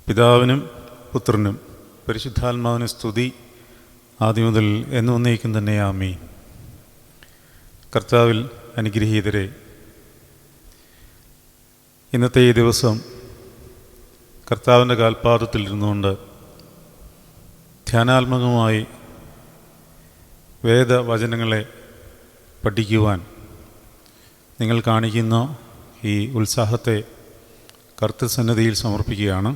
പിതാവിനും പുത്രനും പരിശുദ്ധാത്മാവിന് സ്തുതി, ആദ്യം മുതൽ എന്നേക്കും തന്നെ ആമേൻ. കർത്താവിൽ അനുഗ്രഹീതരെ, ഇന്നത്തെ ഈ ദിവസം കർത്താവിൻ്റെ കാൽപാദത്തിൽ ഇരുന്നുകൊണ്ട് ധ്യാനാത്മകമായി വേദവചനങ്ങളെ പഠിക്കുവാൻ നിങ്ങൾ കാണിക്കുന്ന ഈ ഉത്സാഹത്തെ കർത്തൃസന്നിധിയിൽ സമർപ്പിക്കുകയാണ്.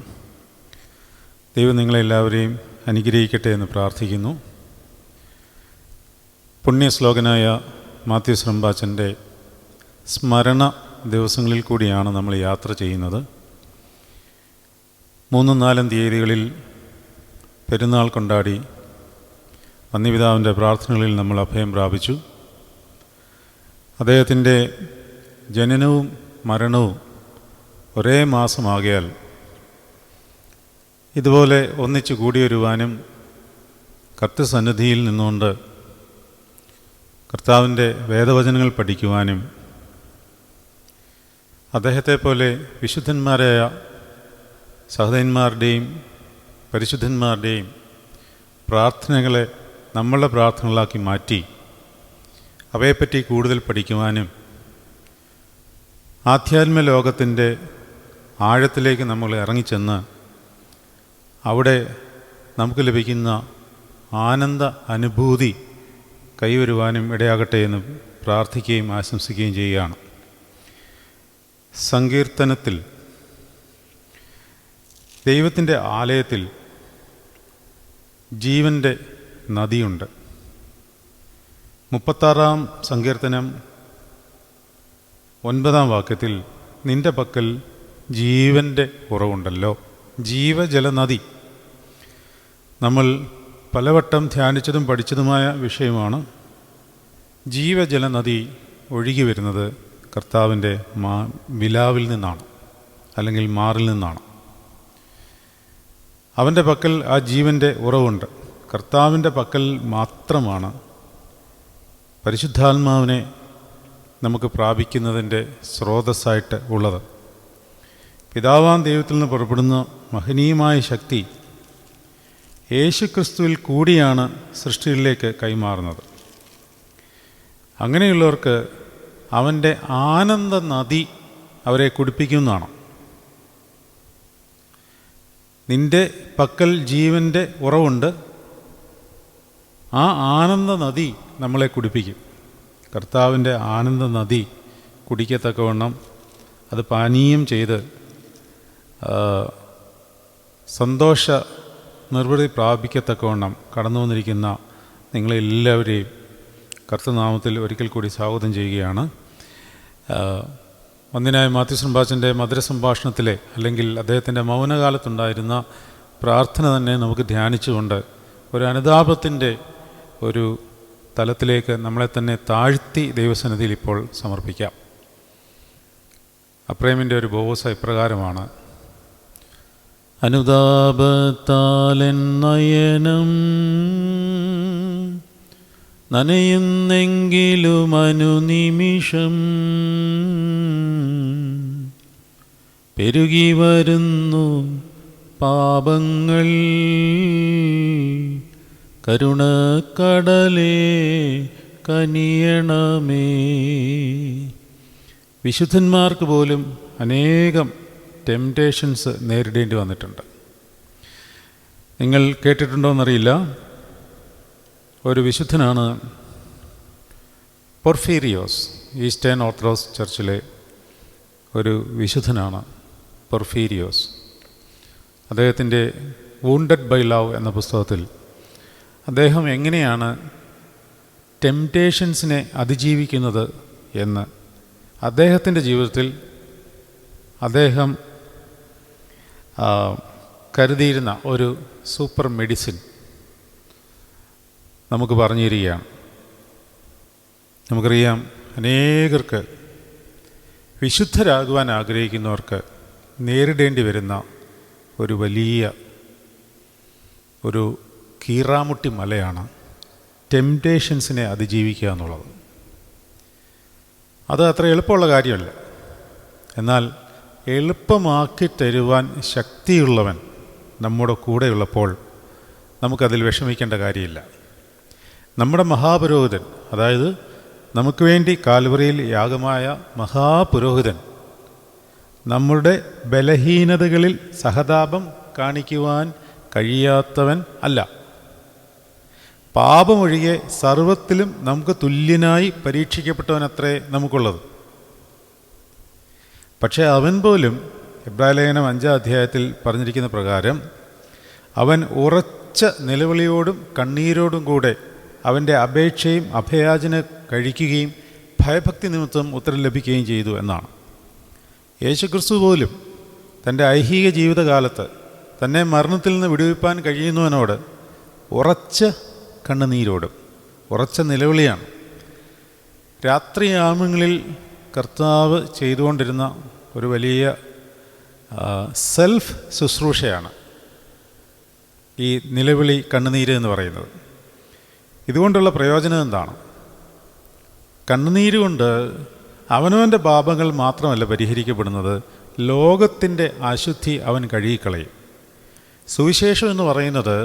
ദൈവം നിങ്ങളെല്ലാവരെയും അനുഗ്രഹിക്കട്ടെ എന്ന് പ്രാർത്ഥിക്കുന്നു. പുണ്യശ്ലോകനായ മാത്യൂസ് റമ്പാച്ചൻ്റെ സ്മരണ ദിവസങ്ങളിൽ കൂടിയാണ് നമ്മൾ യാത്ര ചെയ്യുന്നത്. 3-4 തീയതികളിൽ പെരുന്നാൾ കൊണ്ടാടി വന്യപിതാവിൻ്റെ പ്രാർത്ഥനകളിൽ നമ്മൾ അഭയം പ്രാപിച്ചു. അദ്ദേഹത്തിൻ്റെ ജനനവും മരണവും ഒരേ മാസമാകയാൽ ഇതുപോലെ ഒന്നിച്ചു കൂടിവരുവാനും കർത്തൃസന്നിധിയിൽ നിന്നുകൊണ്ട് കർത്താവിൻ്റെ വേദവചനങ്ങൾ പഠിക്കുവാനും അദ്ദേഹത്തെ പോലെ വിശുദ്ധന്മാരായ സഹോദരന്മാരുടെയും പരിശുദ്ധന്മാരുടെയും പ്രാർത്ഥനകളെ നമ്മളുടെ പ്രാർത്ഥനകളാക്കി മാറ്റി അവയെപ്പറ്റി കൂടുതൽ പഠിക്കുവാനും ആധ്യാത്മ ലോകത്തിൻ്റെ ആഴത്തിലേക്ക് നമ്മൾ ഇറങ്ങിച്ചെന്ന് അവിടെ നമുക്ക് ലഭിക്കുന്ന ആനന്ദ അനുഭൂതി കൈവരുവാനും ഇടയാകട്ടെ എന്ന് പ്രാർത്ഥിക്കുകയും ആശംസിക്കുകയും ചെയ്യുകയാണ്. സങ്കീർത്തനത്തിൽ ദൈവത്തിൻ്റെ ആലയത്തിൽ ജീവൻ്റെ നദിയുണ്ട്. 36-ാം സങ്കീർത്തനം 9-ാം വാക്യത്തിൽ നിൻ്റെ പക്കൽ ജീവൻ്റെ ഉറവുണ്ടല്ലോ. ജീവജലനദി നമ്മൾ പലവട്ടം ധ്യാനിച്ചതും പഠിച്ചതുമായ വിഷയമാണ്. ജീവജലനദി ഒഴുകി വരുന്നത് കർത്താവിൻ്റെ വിലാവിൽ നിന്നാണ്, അല്ലെങ്കിൽ മാറിൽ നിന്നാണ്. അവൻ്റെ പക്കൽ ആ ജീവൻ്റെ ഉറവുണ്ട്. കർത്താവിൻ്റെ പക്കൽ മാത്രമാണ് പരിശുദ്ധാത്മാവിനെ നമുക്ക് പ്രാപിക്കുന്നതിൻ്റെ സ്രോതസ്സായിട്ട് ഉള്ളത്. പിതാവാം ദൈവത്തിൽ നിന്ന് പുറപ്പെടുന്ന മഹനീയമായ ശക്തി യേശുക്രിസ്തുവിൽ കൂടിയാണ് സൃഷ്ടിയിലേക്ക് കൈമാറുന്നത്. അങ്ങനെയുള്ളവർക്ക് അവൻ്റെ ആനന്ദ നദി അവരെ കുടിപ്പിക്കുന്നതാണ്. നിൻ്റെ പക്കൽ ജീവൻ്റെ ഉറവുണ്ട്. ആ ആനന്ദ നദി നമ്മളെ കുടിപ്പിക്കും. കർത്താവിൻ്റെ ആനന്ദ നദി കുടിക്കത്തക്കവണ്ണം അത് പാനീയം ചെയ്ത് സന്തോഷ നിർവൃതി പ്രാപിക്കത്തക്കവണ്ണം കടന്നു വന്നിരിക്കുന്ന നിങ്ങളെല്ലാവരെയും കർത്തൃനാമത്തിൽ ഒരിക്കൽ കൂടി സ്വാഗതം ചെയ്യുകയാണ്. വന്യനായ മാത്യൂസ് റമ്പാച്ചൻ്റെ മധുരസംഭാഷണത്തിലെ, അല്ലെങ്കിൽ അദ്ദേഹത്തിൻ്റെ മൗനകാലത്തുണ്ടായിരുന്ന പ്രാർത്ഥന തന്നെ നമുക്ക് ധ്യാനിച്ചുകൊണ്ട് ഒരു അനുതാപത്തിൻ്റെ ഒരു തലത്തിലേക്ക് നമ്മളെ തന്നെ താഴ്ത്തി ദൈവസന്നിധിയിൽ ഇപ്പോൾ സമർപ്പിക്കാം. അപ്രേമിൻ്റെ ഒരു ബോവസ ഇപ്രകാരമാണ്: അനുതാപത്താലെൻ നയനം നനയുന്നെങ്കിലും അനുനിമിഷം പെരുകി വരുന്നു പാപങ്ങൾ, കരുണക്കടലേ കനിയണമേ. വിശുദ്ധന്മാർക്ക് പോലും അനേകം ടെംപ്റ്റേഷൻസ് നേരിടേണ്ടി വന്നിട്ടുണ്ട്. നിങ്ങൾ കേട്ടിട്ടുണ്ടോയെന്നറിയില്ല, ഒരു വിശുദ്ധനാണ് പൊർഫീരിയോസ്. ഈസ്റ്റേൺ ഓർത്തഡോക്സ് ചർച്ചിലെ ഒരു വിശുദ്ധനാണ് പൊർഫീരിയോസ്. അദ്ദേഹത്തിൻ്റെ വൂണ്ടഡ് ബൈ ലവ് എന്ന പുസ്തകത്തിൽ അദ്ദേഹം എങ്ങനെയാണ് ടെംപ്റ്റേഷൻസിനെ അതിജീവിക്കുന്നത് എന്ന് അദ്ദേഹത്തിൻ്റെ ജീവിതത്തിൽ അദ്ദേഹം കരുതിയിരുന്ന ഒരു സൂപ്പർ മെഡിസിൻ നമുക്ക് പറഞ്ഞു തരികയാണ്. നമുക്കറിയാം, അനേകർക്ക് വിശുദ്ധരാകുവാൻ ആഗ്രഹിക്കുന്നവർക്ക് നേരിടേണ്ടി വരുന്ന ഒരു വലിയ ഒരു കീറാമുട്ടി മലയാണ് ടെംപ്റ്റേഷൻസിനെ അതിജീവിക്കുക എന്നുള്ളത്. അത് അത്ര എളുപ്പമുള്ള കാര്യമല്ല. എന്നാൽ എളുപ്പമാക്കി തരുവാൻ ശക്തിയുള്ളവൻ നമ്മുടെ കൂടെയുള്ളപ്പോൾ നമുക്കതിൽ വിഷമിക്കേണ്ട കാര്യമില്ല. നമ്മുടെ മഹാപുരോഹിതൻ, അതായത് നമുക്ക് വേണ്ടി കാൽവറിയിൽ യാഗമായ മഹാപുരോഹിതൻ നമ്മുടെ ബലഹീനതകളിൽ സഹതാപം കാണിക്കുവാൻ കഴിയാത്തവൻ അല്ല. പാപമൊഴികെ സർവത്തിലും നമുക്ക് തുല്യനായി പരീക്ഷിക്കപ്പെട്ടവനത്രേ നമുക്കുള്ളത്. പക്ഷേ അവൻ പോലും എബ്രായലേഖനം 5-ാം അധ്യായത്തിൽ പറഞ്ഞിരിക്കുന്ന പ്രകാരം അവൻ ഉറച്ച നിലവിളിയോടും കണ്ണീരോടും കൂടെ അവൻ്റെ അപേക്ഷയും അഭയാചന കഴിക്കുകയും ഭയഭക്തി നിമിത്തം ഉത്തരം ലഭിക്കുകയും ചെയ്തു എന്നാണ്. യേശുക്രിസ്തു പോലും തൻ്റെ ഐഹിക ജീവിതകാലത്ത് തന്നെ മരണത്തിൽ നിന്ന് വിടുവിപ്പാൻ കഴിയുന്നവനോട് ഉറച്ച കണ്ണുനീരോടും ഉറച്ച നിലവിളിയാണ്. രാത്രിയാമങ്ങളിൽ കർത്താവ് ചെയ്തുകൊണ്ടിരുന്ന ഒരു വലിയ സെൽഫ് ശുശ്രൂഷയാണ് ഈ നിലവിളി, കണ്ണുനീര് എന്ന് പറയുന്നത്. ഇതുകൊണ്ടുള്ള പ്രയോജനം എന്താണ്? കണ്ണുനീര് കൊണ്ട് അവനവൻ്റെ പാപങ്ങൾ മാത്രമല്ല പരിഹരിക്കപ്പെടുന്നത്, ലോകത്തിൻ്റെ അശുദ്ധി അവൻ കഴുകിക്കളയും. സുവിശേഷം എന്ന് പറയുന്നത്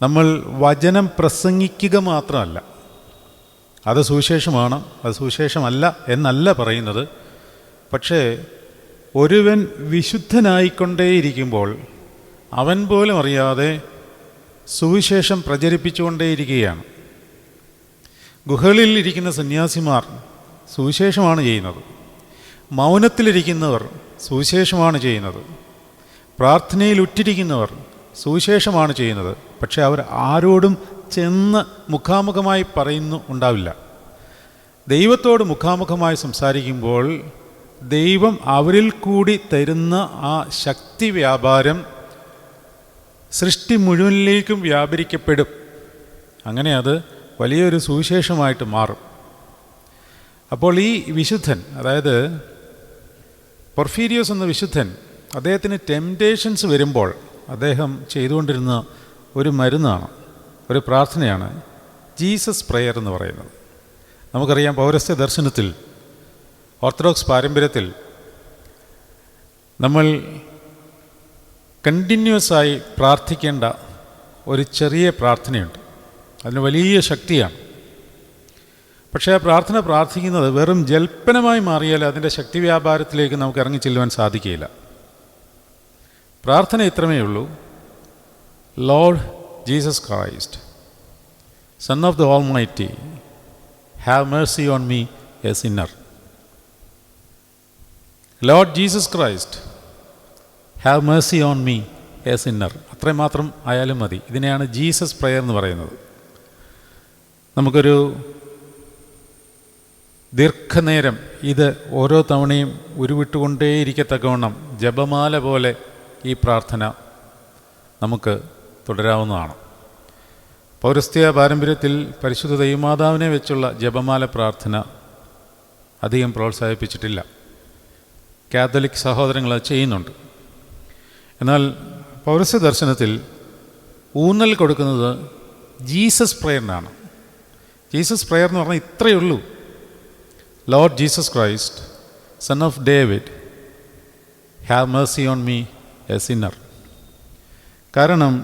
നമ്മൾ വചനം പ്രസംഗിക്കുക മാത്രമല്ല. അത് സുവിശേഷമാണ്, അത് സുവിശേഷമല്ല എന്നല്ല പറയുന്നത്. പക്ഷേ ഒരുവൻ വിശുദ്ധനായിക്കൊണ്ടേയിരിക്കുമ്പോൾ അവൻ പോലും അറിയാതെ സുവിശേഷം പ്രചരിപ്പിച്ചുകൊണ്ടേയിരിക്കുകയാണ്. ഗുഹകളിൽ ഇരിക്കുന്ന സന്യാസിമാർ സുവിശേഷമാണ് ചെയ്യുന്നത്. മൗനത്തിലിരിക്കുന്നവർ സുവിശേഷമാണ് ചെയ്യുന്നത്. പ്രാർത്ഥനയിൽ ഉറ്റിരിക്കുന്നവർ സുവിശേഷമാണ് ചെയ്യുന്നത്. പക്ഷേ അവർ ആരോടും ചെന്ന് മുഖാമുഖമായി ഉണ്ടാവില്ല. ദൈവത്തോട് മുഖാമുഖമായി സംസാരിക്കുമ്പോൾ ദൈവം അവരിൽ കൂടി തരുന്ന ആ ശക്തി വ്യാപാരം സൃഷ്ടി മുഴുവനിലേക്കും വ്യാപരിക്കപ്പെടും. അങ്ങനെ അത് വലിയൊരു സുവിശേഷമായിട്ട് മാറും. അപ്പോൾ ഈ വിശുദ്ധൻ, അതായത് പൊർഫീരിയോസ് എന്ന വിശുദ്ധൻ, അദ്ദേഹത്തിന് ടെംപ്റ്റേഷൻസ് വരുമ്പോൾ അദ്ദേഹം ചെയ്തുകൊണ്ടിരുന്ന ഒരു മരുന്നാണ്, ഒരു പ്രാർത്ഥനയാണ് ജീസസ് പ്രയർ എന്ന് പറയുന്നത്. നമുക്കറിയാം, പൗരസ്ത്യ ദർശനത്തിൽ, ഓർത്തഡോക്സ് പാരമ്പര്യത്തിൽ നമ്മൾ കണ്ടിന്യൂസായി പ്രാർത്ഥിക്കേണ്ട ഒരു ചെറിയ പ്രാർത്ഥനയുണ്ട്. അതിന് വലിയ ശക്തിയാണ്. പക്ഷേ ആ പ്രാർത്ഥന പ്രാർത്ഥിക്കുന്നത് വെറും ജൽപ്പനമായി മാറിയാൽ അതിൻ്റെ ശക്തി വ്യാപാരത്തിലേക്ക് നമുക്ക് ഇറങ്ങിച്ചെല്ലുവാൻ സാധിക്കുകയില്ല. പ്രാർത്ഥന ഇത്രമേ ഉള്ളൂ: Lord Jesus Christ, son of the almighty, have Mercy on me A Sinner. Lord Jesus Christ, have Mercy on me A Sinner. അത്രയും മാത്രം ആയാലും മതി. ഇതിനെയാണ് ജീസസ് പ്രയർ എന്ന് പറയുന്നത്. നമുക്കൊരു ദീർഘനേരം ഇത് ഓരോ തവണയും ഉരുവിട്ടുകൊണ്ടേയിരിക്കത്തക്കവണ്ണം ജപമാല പോലെ ഈ പ്രാർത്ഥന നമുക്ക് തുടരാവുന്നതാണ്. പൗരസ്ത്യ പാരമ്പര്യത്തിൽ പരിശുദ്ധ ദൈവമാതാവിനെ വെച്ചുള്ള ജപമാല പ്രാർത്ഥന അധികം പ്രോത്സാഹിപ്പിച്ചിട്ടില്ല. കാത്തലിക് സഹോദരങ്ങൾ അത് ചെയ്യുന്നുണ്ട്. എന്നാൽ പൗരസ്ത്യ ദർശനത്തിൽ ഊന്നൽ കൊടുക്കുന്നത് ജീസസ് പ്രയറിനാണ്. ജീസസ് പ്രയർ എന്ന് പറഞ്ഞാൽ ഇത്രയേ ഉള്ളൂ: Lord Jesus Christ, son of David, have Mercy on me A Sinner. കാരണം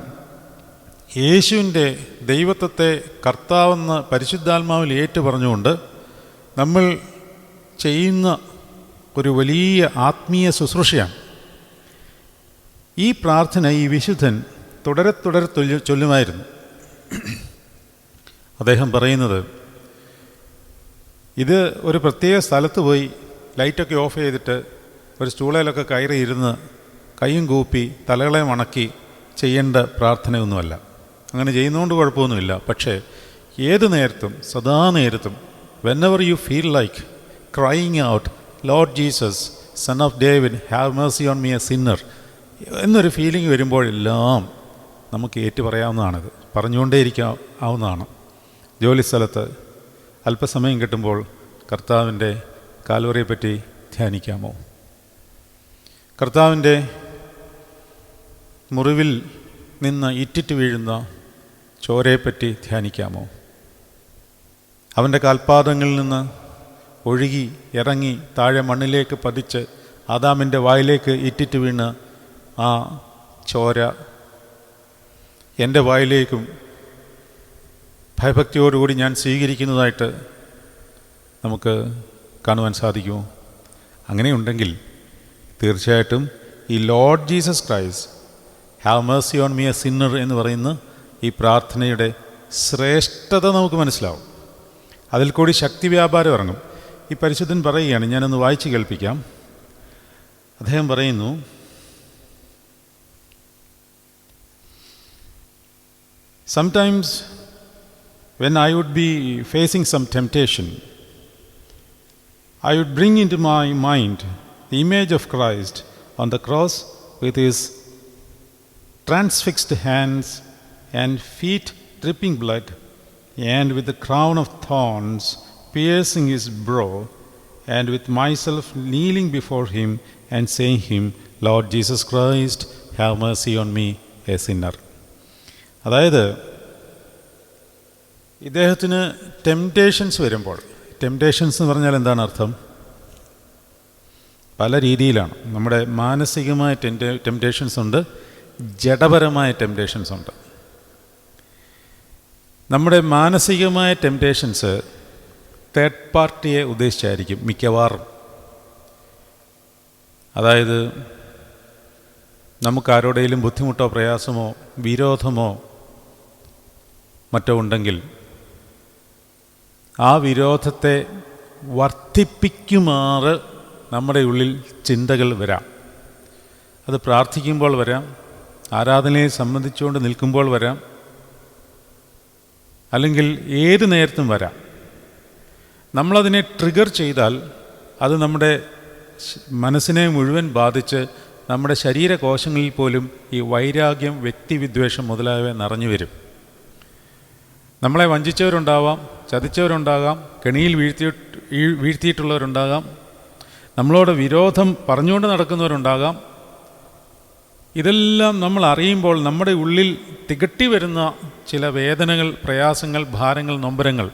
യേശുവിൻ്റെ ദൈവത്വത്തെ കർത്താവെന്ന് പരിശുദ്ധാത്മാവിൽ ഏറ്റു പറഞ്ഞുകൊണ്ട് നമ്മൾ ചെയ്യുന്ന ഒരു വലിയ ആത്മീയ ശുശ്രൂഷയാണ് ഈ പ്രാർത്ഥന. ഈ വിശുദ്ധൻ തുടരെ ചൊല്ലുമായിരുന്നു. അദ്ദേഹം പറയുന്നത്, ഇത് ഒരു പ്രത്യേക സ്ഥലത്ത് പോയി ലൈറ്റൊക്കെ ഓഫ് ചെയ്തിട്ട് ഒരു സ്റ്റൂളയിലൊക്കെ കയറി ഇരുന്ന് കൈയും കൂപ്പി തലകളെ മണക്കി ചെയ്യേണ്ട പ്രാർത്ഥനയൊന്നുമല്ല. അങ്ങനെ ചെയ്യുന്നതുകൊണ്ട് കുഴപ്പമൊന്നുമില്ല. പക്ഷേ ഏത് നേരത്തും, സദാ നേരത്തും, whenever you feel like crying out Lord Jesus, son of David, have Mercy on me A Sinner എന്നൊരു ഫീലിംഗ് വരുമ്പോഴെല്ലാം നമുക്ക് ഏറ്റുപറയാവുന്നതാണിത്. പറഞ്ഞുകൊണ്ടേയിരിക്കാവുന്നതാണ്. ജോലിസ്ഥലത്ത് അല്പസമയം കിട്ടുമ്പോൾ കർത്താവിൻ്റെ കാൽവറിയെപ്പറ്റി ധ്യാനിക്കാമോ? കർത്താവിൻ്റെ മുറിവിൽ നിന്ന് ഇറ്റിറ്റ് വീഴുന്ന ചോരയെപ്പറ്റി ധ്യാനിക്കാമോ? അവൻ്റെ കാൽപാദങ്ങളിൽ നിന്ന് ഒഴുകി ഇറങ്ങി താഴെ മണ്ണിലേക്ക് പതിച്ച് ആദാമിൻ്റെ വായിലേക്ക് ഇറ്റിറ്റ് വീണ് ആ ചോര എൻ്റെ വായിലേക്കും ഭയഭക്തിയോടുകൂടി ഞാൻ സ്വീകരിക്കുന്നതായിട്ട് നമുക്ക് കാണുവാൻ സാധിക്കുമോ? അങ്ങനെയുണ്ടെങ്കിൽ തീർച്ചയായിട്ടും ഈ Lord Jesus Christ have Mercy on me A Sinner എന്ന് പറയുന്ന ഈ പ്രാർത്ഥനയുടെ ശ്രേഷ്ഠത നമുക്ക് മനസ്സിലാവും. അതിൽ കൂടി ശക്തി വ്യാപാരം ഇറങ്ങും. ഈ പരിശുദ്ധൻ പറയുകയാണ്, ഞാനൊന്ന് വായിച്ച് കേൾപ്പിക്കാം. അദ്ദേഹം പറയുന്നു, sometimes when I would be facing some temptation, I would bring into my mind the image of Christ on the cross with his transfixed hands and feet dripping blood, and with the crown of thorns piercing his brow, and with myself kneeling before him and saying him, Lord Jesus Christ, have mercy on me, a sinner. അതായത് ഇദ്ദേഹത്തിന് temptations വരുമ്പോൾ, temptations എന്ന് പറഞ്ഞാൽ എന്താണ് അർത്ഥം? പല രീതിയിലാണ്. നമ്മുടെ മാനസികമായ ടെംപ്റ്റേഷൻസ് ഉണ്ട്, ജഡപരമായ ടെംപ്റ്റേഷൻസ് ഉണ്ട്. നമ്മുടെ മാനസികമായ ടെംപ്റ്റേഷൻസ് തേർഡ് പാർട്ടിയെ ഉദ്ദേശിച്ചായിരിക്കും മിക്കവാറും. അതായത് നമുക്കാരോടെങ്കിലും ബുദ്ധിമുട്ടോ പ്രയാസമോ വിരോധമോ മറ്റോ ഉണ്ടെങ്കിൽ ആ വിരോധത്തെ വർദ്ധിപ്പിക്കുമാറ് നമ്മുടെ ഉള്ളിൽ ചിന്തകൾ വരാം. അത് പ്രാർത്ഥിക്കുമ്പോൾ വരാം, ആരാധനയെ സംബന്ധിച്ചുകൊണ്ട് നിൽക്കുമ്പോൾ വരാം, അല്ലെങ്കിൽ ഏത് നേരത്തും വരാം. നമ്മളതിനെ ട്രിഗർ ചെയ്താൽ അത് നമ്മുടെ മനസ്സിനെ മുഴുവൻ ബാധിച്ച് നമ്മുടെ ശരീരകോശങ്ങളിൽ പോലും ഈ വൈരാഗ്യം, വ്യക്തിവിദ്വേഷം മുതലായവ നിറഞ്ഞു വരും. നമ്മളെ വഞ്ചിച്ചവരുണ്ടാവാം, ചതിച്ചവരുണ്ടാകാം, കെണിയിൽ വീഴ്ത്തിയിട്ടുള്ളവരുണ്ടാകാം, നമ്മളോട് വിരോധം പറഞ്ഞുകൊണ്ട് നടക്കുന്നവരുണ്ടാകാം. ഇതെല്ലാം നമ്മൾ അറിയുമ്പോൾ നമ്മുടെ ഉള്ളിൽ തികട്ടി വരുന്ന ചില വേദനകൾ, പ്രയാസങ്ങൾ, ഭാരങ്ങൾ, നൊമ്പരങ്ങൾ,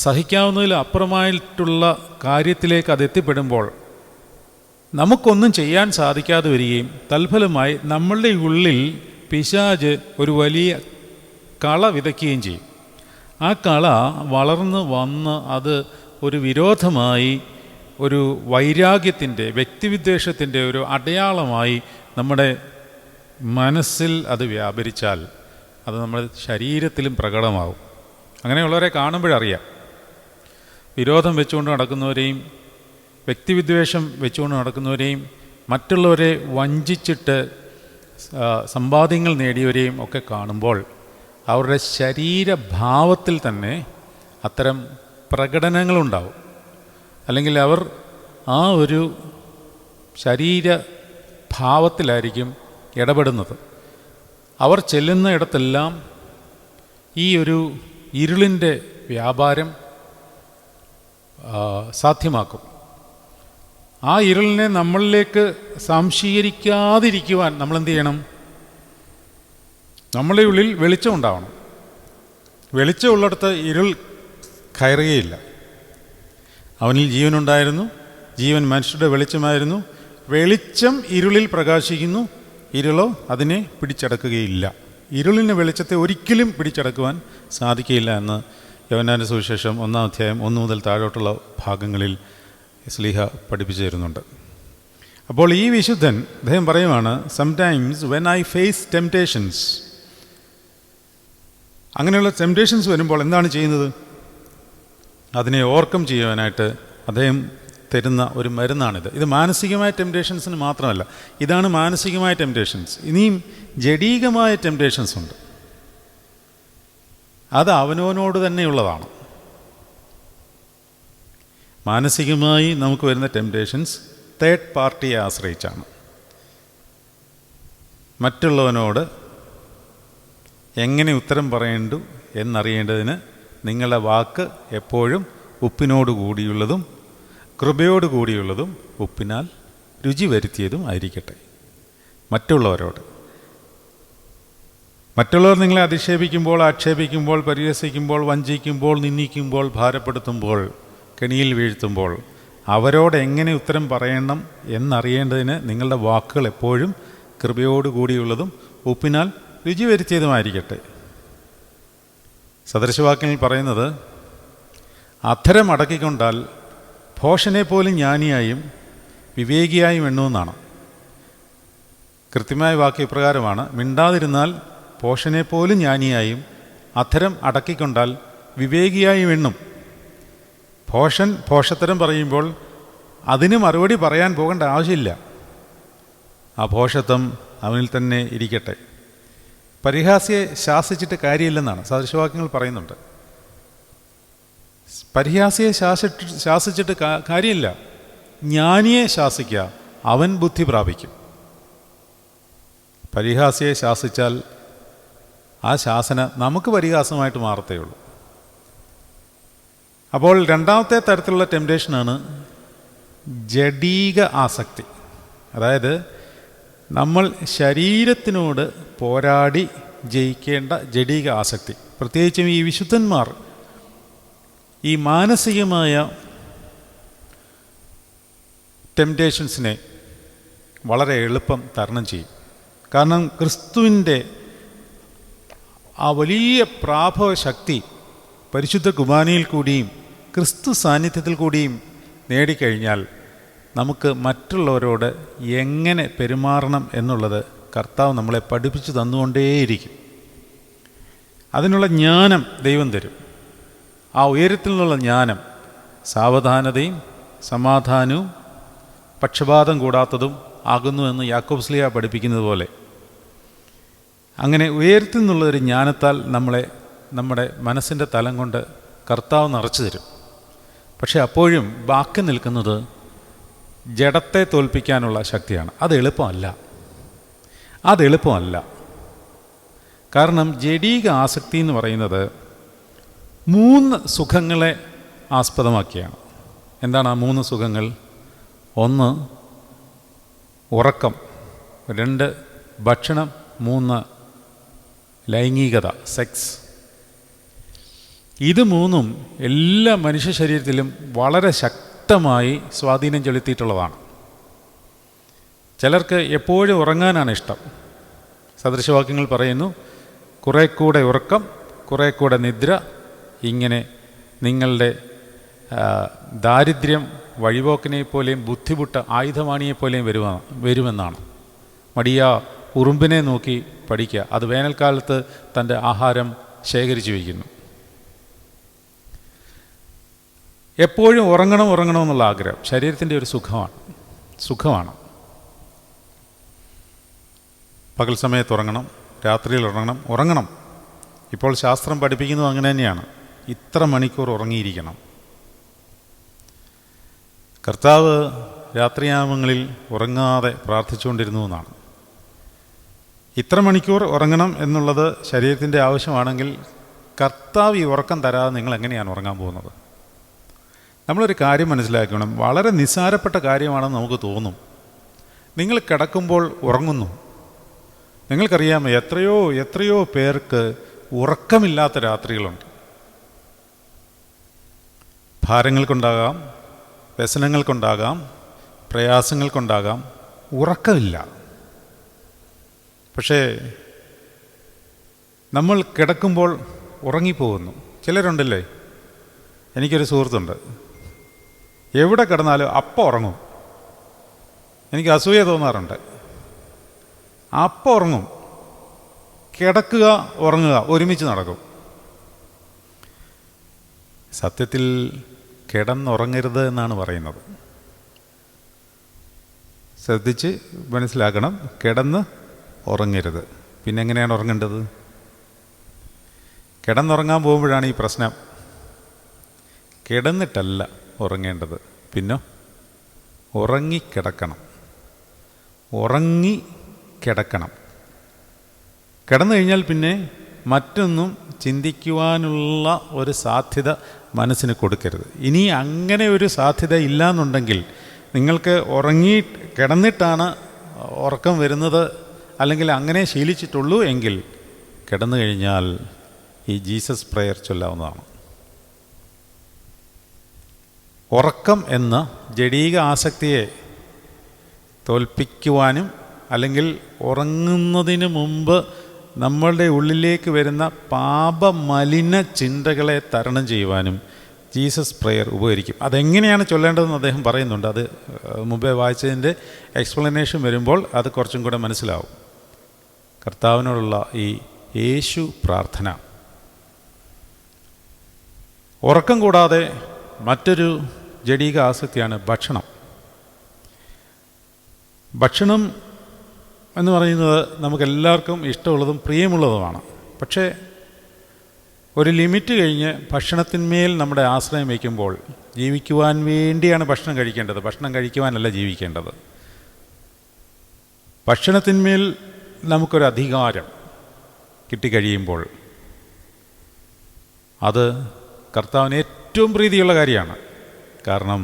സഹിക്കാവുന്നതിൽ അപ്പുറമായിട്ടുള്ള കാര്യത്തിലേക്ക് അതെത്തിപ്പെടുമ്പോൾ നമുക്കൊന്നും ചെയ്യാൻ സാധിക്കാതെ വരികയും തൽഫലമായി നമ്മളുടെ ഉള്ളിൽ പിശാച് ഒരു വലിയ കള വിതയ്ക്കുകയും ചെയ്യും. ആ കള വളർന്ന് വന്ന് അത് ഒരു വിരോധമായി, ഒരു വൈരാഗ്യത്തിൻ്റെ, വ്യക്തിവിദ്വേഷത്തിൻ്റെ ഒരു അടയാളമായി നമ്മുടെ മനസ്സിൽ അത് വ്യാപരിച്ചാൽ അത് നമ്മുടെ ശരീരത്തിലും പ്രകടമാവും. അങ്ങനെയുള്ളവരെ കാണുമ്പോഴറിയാം. വിരോധം വെച്ചുകൊണ്ട് നടക്കുന്നവരെയും വ്യക്തിവിദ്വേഷം വെച്ചുകൊണ്ട് നടക്കുന്നവരെയും മറ്റുള്ളവരെ വഞ്ചിച്ചിട്ട് സമ്പാദ്യങ്ങൾ നേടിയവരെയും ഒക്കെ കാണുമ്പോൾ അവരുടെ ശരീരഭാവത്തിൽ തന്നെ അത്തരം പ്രകടനങ്ങളുണ്ടാവും. അല്ലെങ്കിൽ അവർ ആ ഒരു ശരീരഭാവത്തിലായിരിക്കും ഇടപെടുന്നത്. അവർ ചെല്ലുന്ന ഇടത്തെല്ലാം ഈ ഒരു ഇരുളിൻ്റെ വ്യാപാരം സാധ്യമാക്കും. ആ ഇരുളിനെ നമ്മളിലേക്ക് സംശീകരിക്കാതിരിക്കുവാൻ നമ്മളെന്ത് ചെയ്യണം? നമ്മളുടെ ഉള്ളിൽ വെളിച്ചം ഉണ്ടാവണം. വെളിച്ചമുള്ളിടത്ത് ഇരുൾ കയറുകയില്ല. അവനിൽ ജീവനുണ്ടായിരുന്നു, ജീവൻ മനുഷ്യരുടെ വെളിച്ചമായിരുന്നു. വെളിച്ചം ഇരുളിൽ പ്രകാശിക്കുന്നു, ഇരുളോ അതിനെ പിടിച്ചടക്കുകയില്ല. ഇരുളിന് വെളിച്ചത്തെ ഒരിക്കലും പിടിച്ചടക്കുവാൻ സാധിക്കുകയില്ല എന്ന് യോഹന്നാന്റെ സുവിശേഷം 1-ാം അധ്യായം 1 മുതൽ താഴോട്ടുള്ള ഭാഗങ്ങളിൽ ശ്ലീഹ പഠിപ്പിച്ചു തരുന്നുണ്ട്. അപ്പോൾ ഈ വിശുദ്ധൻ അദ്ദേഹം പറയുവാണ്, sometimes when I face temptations. അങ്ങനെയുള്ള ടെംപ്റ്റേഷൻസ് വരുമ്പോൾ എന്താണ് ചെയ്യുന്നത്? അതിനെ ഓവർകം ചെയ്യുവാനായിട്ട് അദ്ദേഹം തരുന്ന ഒരു മരുന്നാണിത്. ഇത് മാനസികമായ ടെംപ്റ്റേഷൻസിന് മാത്രമല്ല, ഇതാണ് മാനസികമായ ടെംപ്റ്റേഷൻസ്. ഇനിയും ജഡീകമായ ടെംപ്റ്റേഷൻസ് ഉണ്ട്. അത് അവനവനോട് തന്നെയുള്ളതാണ്. മാനസികമായി നമുക്ക് വരുന്ന ടെംപ്റ്റേഷൻസ് തേർഡ് പാർട്ടിയെ ആശ്രയിച്ചാണ്. മറ്റുള്ളവനോട് എങ്ങനെ ഉത്തരം പറയേണ്ടു എന്നറിയേണ്ടതിന് നിങ്ങളുടെ വാക്ക് എപ്പോഴും ഉപ്പിനോട് കൂടിയുള്ളതും കൃപയോട് കൂടിയുള്ളതും ഉപ്പിനാൽ രുചി വരുത്തിയതും ആയിരിക്കട്ടെ. മറ്റുള്ളവരോട് മറ്റുള്ളവർ നിങ്ങളെ അധിക്ഷേപിക്കുമ്പോൾ, ആക്ഷേപിക്കുമ്പോൾ, പരിഹസിക്കുമ്പോൾ, വഞ്ചിക്കുമ്പോൾ, നിന്ദിക്കുമ്പോൾ, ഭാരപ്പെടുത്തുമ്പോൾ, കെണിയിൽ വീഴ്ത്തുമ്പോൾ അവരോട് എങ്ങനെ ഉത്തരം പറയണം എന്നറിയേണ്ടതിന് നിങ്ങളുടെ വാക്കുകൾ എപ്പോഴും കൃപയോടുകൂടിയുള്ളതും ഉപ്പിനാൽ രുചി വരുത്തിയതുമായിരിക്കട്ടെ. സദൃശവാക്യങ്ങൾ പറയുന്നത്, അധരം അടക്കിക്കൊണ്ടാൽ ഭോഷനെ പോലും ജ്ഞാനിയായും വിവേകിയായും എണ്ണുമെന്നാണ്. കൃത്യമായ വാക്യം ഇപ്രകാരമാണ്: മിണ്ടാതിരുന്നാൽ ഭോഷനെ പോലും ജ്ഞാനിയായും, അധരം അടക്കിക്കൊണ്ടാൽ വിവേകിയായും എണ്ണും. ഭോഷൻ ഭോഷത്തരം പറയുമ്പോൾ അതിന് മറുപടി പറയാൻ പോകേണ്ട ആവശ്യമില്ല. ആ ഭോഷത്വം അവനിൽ തന്നെ ഇരിക്കട്ടെ. പരിഹാസിയെ ശാസിച്ചിട്ട് കാര്യമില്ലെന്നാണ് സദൃശവാക്യങ്ങൾ പറയുന്നുണ്ട്. പരിഹാസിയെ ശാസിച്ചിട്ട് കാര്യമില്ല. ജ്ഞാനിയെ ശാസിക്കുക, അവൻ ബുദ്ധി പ്രാപിക്കും. പരിഹാസിയെ ശാസിച്ചാൽ ആ ശാസന നമുക്ക് പരിഹാസമായിട്ട് മാറത്തേ ഉള്ളൂ. അപ്പോൾ രണ്ടാമത്തെ തരത്തിലുള്ള ടെംപ്റ്റേഷനാണ് ജഡീക ആസക്തി. അതായത് നമ്മൾ ശരീരത്തിനോട് പോരാടി ജയിക്കേണ്ട ജഡീക ആസക്തി. പ്രത്യേകിച്ചും ഈ വിശുദ്ധന്മാർ ഈ മാനസികമായ ടെംപ്റ്റേഷൻസിനെ വളരെ എളുപ്പം തരണം ചെയ്യും. കാരണം ക്രിസ്തുവിൻ്റെ ആ വലിയ പ്രാഭവശക്തി പരിശുദ്ധ കുർബാനയിൽ കൂടിയും ക്രിസ്തു സാന്നിധ്യത്തിൽ കൂടിയും നേടിക്കഴിഞ്ഞാൽ നമുക്ക് മറ്റുള്ളവരോട് എങ്ങനെ പെരുമാറണം എന്നുള്ളത് കർത്താവ് നമ്മളെ പഠിപ്പിച്ചു തന്നുകൊണ്ടേയിരിക്കും. അതിനുള്ള ജ്ഞാനം ദൈവം തരും. ആ ഉയരത്തിൽ നിന്നുള്ള ജ്ഞാനം സാവധാനതയും സമാധാനവും പക്ഷപാതം കൂടാത്തതും ആകുന്നു എന്ന് യാക്കോബ് ശ്ലീഹ പഠിപ്പിക്കുന്നത് പോലെ, അങ്ങനെ ഉയരത്തിൽ നിന്നുള്ളൊരു ജ്ഞാനത്താൽ നമ്മളെ നമ്മുടെ മനസ്സിൻ്റെ തലം കൊണ്ട് കർത്താവ് നിറച്ചു തരും. പക്ഷെ അപ്പോഴും ബാക്കി നിൽക്കുന്നത് ജഡത്തെ തോൽപ്പിക്കാനുള്ള ശക്തിയാണ്. അതെളുപ്പമല്ല. കാരണം ജഡീക ആസക്തി എന്ന് പറയുന്നത് 3 സുഖങ്ങളെ ആസ്പദമാക്കിയാണ്. എന്താണ് ആ 3 സുഖങ്ങൾ? 1 ഉറക്കം, 2 ഭക്ഷണം, 3 ലൈംഗികത, സെക്സ്. ഇത് 3ഉം എല്ലാ മനുഷ്യ ശരീരത്തിലും വളരെ ശക്തമായി സ്വാധീനം ചെലുത്തിയിട്ടുള്ളതാണ്. ചിലർക്ക് എപ്പോഴും ഉറങ്ങാനാണ് ഇഷ്ടം. സദൃശവാക്യങ്ങൾ പറയുന്നു, കുറേ കൂടെ ഉറക്കം, കുറേ കൂടെ നിദ്ര, ഇങ്ങനെ നിങ്ങളുടെ ദാരിദ്ര്യം വഴിപോക്കനെ പോലെയും ബുദ്ധിമുട്ട് ആയുധമാണിയെപ്പോലെയും വരുമെന്നാണ്. മടിയാ ഉറുമ്പിനെ നോക്കി പഠിക്കുക, അത് വേനൽക്കാലത്ത് തൻ്റെ ആഹാരം ശേഖരിച്ചു വയ്ക്കുന്നു. എപ്പോഴും ഉറങ്ങണമെന്നുള്ള ആഗ്രഹം ശരീരത്തിൻ്റെ ഒരു സുഖമാണ്. പകൽ സമയത്ത് ഉറങ്ങണം, രാത്രിയിൽ ഉറങ്ങണം. ഇപ്പോൾ ശാസ്ത്രം പഠിപ്പിക്കുന്നത് അങ്ങനെ തന്നെയാണ്. ഇത്ര മണിക്കൂർ ഉറങ്ങിയിരിക്കണം. കർത്താവ് രാത്രിയാമങ്ങളിൽ ഉറങ്ങാതെ പ്രാർത്ഥിച്ചുകൊണ്ടിരുന്നു എന്നാണ്. ഇത്ര മണിക്കൂർ ഉറങ്ങണം എന്നുള്ളത് ശരീരത്തിൻ്റെ ആവശ്യമാണെങ്കിൽ കർത്താവ് ഈ ഉറക്കം തരാതെ നിങ്ങൾ എങ്ങനെയാണ് ഉറങ്ങാൻ പോകുന്നത്? നമ്മളൊരു കാര്യം മനസ്സിലാക്കണം. വളരെ നിസ്സാരപ്പെട്ട കാര്യമാണെന്ന് നമുക്ക് തോന്നും. നിങ്ങൾ കിടക്കുമ്പോൾ ഉറങ്ങുന്നു. നിങ്ങൾക്കറിയാം, എത്രയോ പേർക്ക് ഉറക്കമില്ലാത്ത രാത്രികളുണ്ട്. ഭാരങ്ങൾക്കുണ്ടാകാം, വ്യസനങ്ങൾക്കുണ്ടാകാം, പ്രയാസങ്ങൾക്കുണ്ടാകാം, ഉറക്കമില്ല. പക്ഷേ നമ്മൾ കിടക്കുമ്പോൾ ഉറങ്ങിപ്പോകുന്നു. ചിലരുണ്ടല്ലേ, എനിക്കൊരു സുഹൃത്തുണ്ട്, എവിടെ കിടന്നാലും അപ്പം ഉറങ്ങും. എനിക്ക് അസൂയ തോന്നാറുണ്ട്. അപ്പം ഉറങ്ങും. കിടക്കുക ഉറങ്ങുക ഒരുമിച്ച് നടക്കും. സത്യത്തിൽ കിടന്നുറങ്ങരുത് എന്നാണ് പറയുന്നത്. ശ്രദ്ധിച്ച് മനസ്സിലാക്കണം. കിടന്ന് ഉറങ്ങരുത്. പിന്നെ എങ്ങനെയാണ് ഉറങ്ങേണ്ടത്? കിടന്നുറങ്ങാൻ പോകുമ്പോഴാണ് ഈ പ്രശ്നം. കിടന്നിട്ടല്ല ഉറങ്ങേണ്ടത്, പിന്നെ ഉറങ്ങിക്കിടക്കണം. കിടന്നു കഴിഞ്ഞാൽ പിന്നെ മറ്റൊന്നും ചിന്തിക്കുവാനുള്ള ഒരു സാധ്യത മനസ്സിന് കൊടുക്കരുത്. ഇനി അങ്ങനെ ഒരു സാധ്യത ഇല്ലയെന്നുണ്ടെങ്കിൽ, നിങ്ങൾക്ക് കിടന്നിട്ടാണ് ഉറക്കം വരുന്നത്, അല്ലെങ്കിൽ അങ്ങനെ ശീലിച്ചിട്ടുള്ളൂ എങ്കിൽ കിടന്നു കഴിഞ്ഞാൽ ഈ ജീസസ് പ്രയർ ചൊല്ലാവുന്നതാണ്. ഉറക്കം എന്ന ജഡീക ആസക്തിയെ തോൽപ്പിക്കുവാനും അല്ലെങ്കിൽ ഉറങ്ങുന്നതിന് മുമ്പ് നമ്മളുടെ ഉള്ളിലേക്ക് വരുന്ന പാപമലിന ചിന്തകളെ തരണം ചെയ്യുവാനും ജീസസ് പ്രയർ ഉപകരിക്കും. അതെങ്ങനെയാണ് ചൊല്ലേണ്ടതെന്ന് അദ്ദേഹം പറയുന്നുണ്ട്. അത് മുമ്പേ വായിച്ചതിൻ്റെ എക്സ്പ്ലനേഷൻ വരുമ്പോൾ അത് കുറച്ചും കൂടെ മനസ്സിലാവും. കർത്താവിനോടുള്ള ഈ യേശു പ്രാർത്ഥന. ഉറക്കം കൂടാതെ മറ്റൊരു ജഡീക ആസക്തിയാണ് ഭക്ഷണം. ഭക്ഷണം എന്ന് പറയുന്നത് നമുക്കെല്ലാവർക്കും ഇഷ്ടമുള്ളതും പ്രിയമുള്ളതുമാണ്. പക്ഷേ ഒരു ലിമിറ്റ് കഴിഞ്ഞ് ഭക്ഷണത്തിന്മേൽ നമ്മുടെ ആശ്രയം വയ്ക്കുമ്പോൾ ജീവിക്കുവാൻ വേണ്ടിയാണ് ഭക്ഷണം കഴിക്കേണ്ടത്, ഭക്ഷണം കഴിക്കുവാനല്ല ജീവിക്കേണ്ടത്. ഭക്ഷണത്തിന്മേൽ നമുക്കൊരു അധികാരം കിട്ടിക്കഴിയുമ്പോൾ അത് കർത്താവിന് ഏറ്റവും പ്രീതിയുള്ള കാര്യമാണ്. കാരണം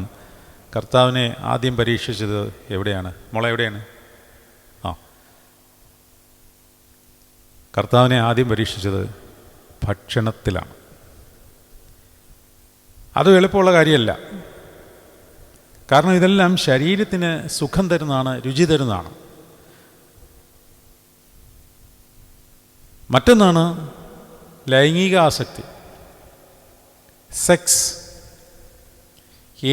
കർത്താവിനെ ആദ്യം പരീക്ഷിച്ചത് എവിടെയാണ്? എവിടെയാണ്? കർത്താവിനെ ആദ്യം പരീക്ഷിച്ചത് ഭക്ഷണത്തിലാണ്. അത് എളുപ്പമുള്ള കാര്യമല്ല. കാരണം ഇതെല്ലാം ശരീരത്തിന് സുഖം തരുന്നതാണ്, രുചി തരുന്നതാണ്. മറ്റൊന്നാണ് ലൈംഗിക ആസക്തി, സെക്സ്.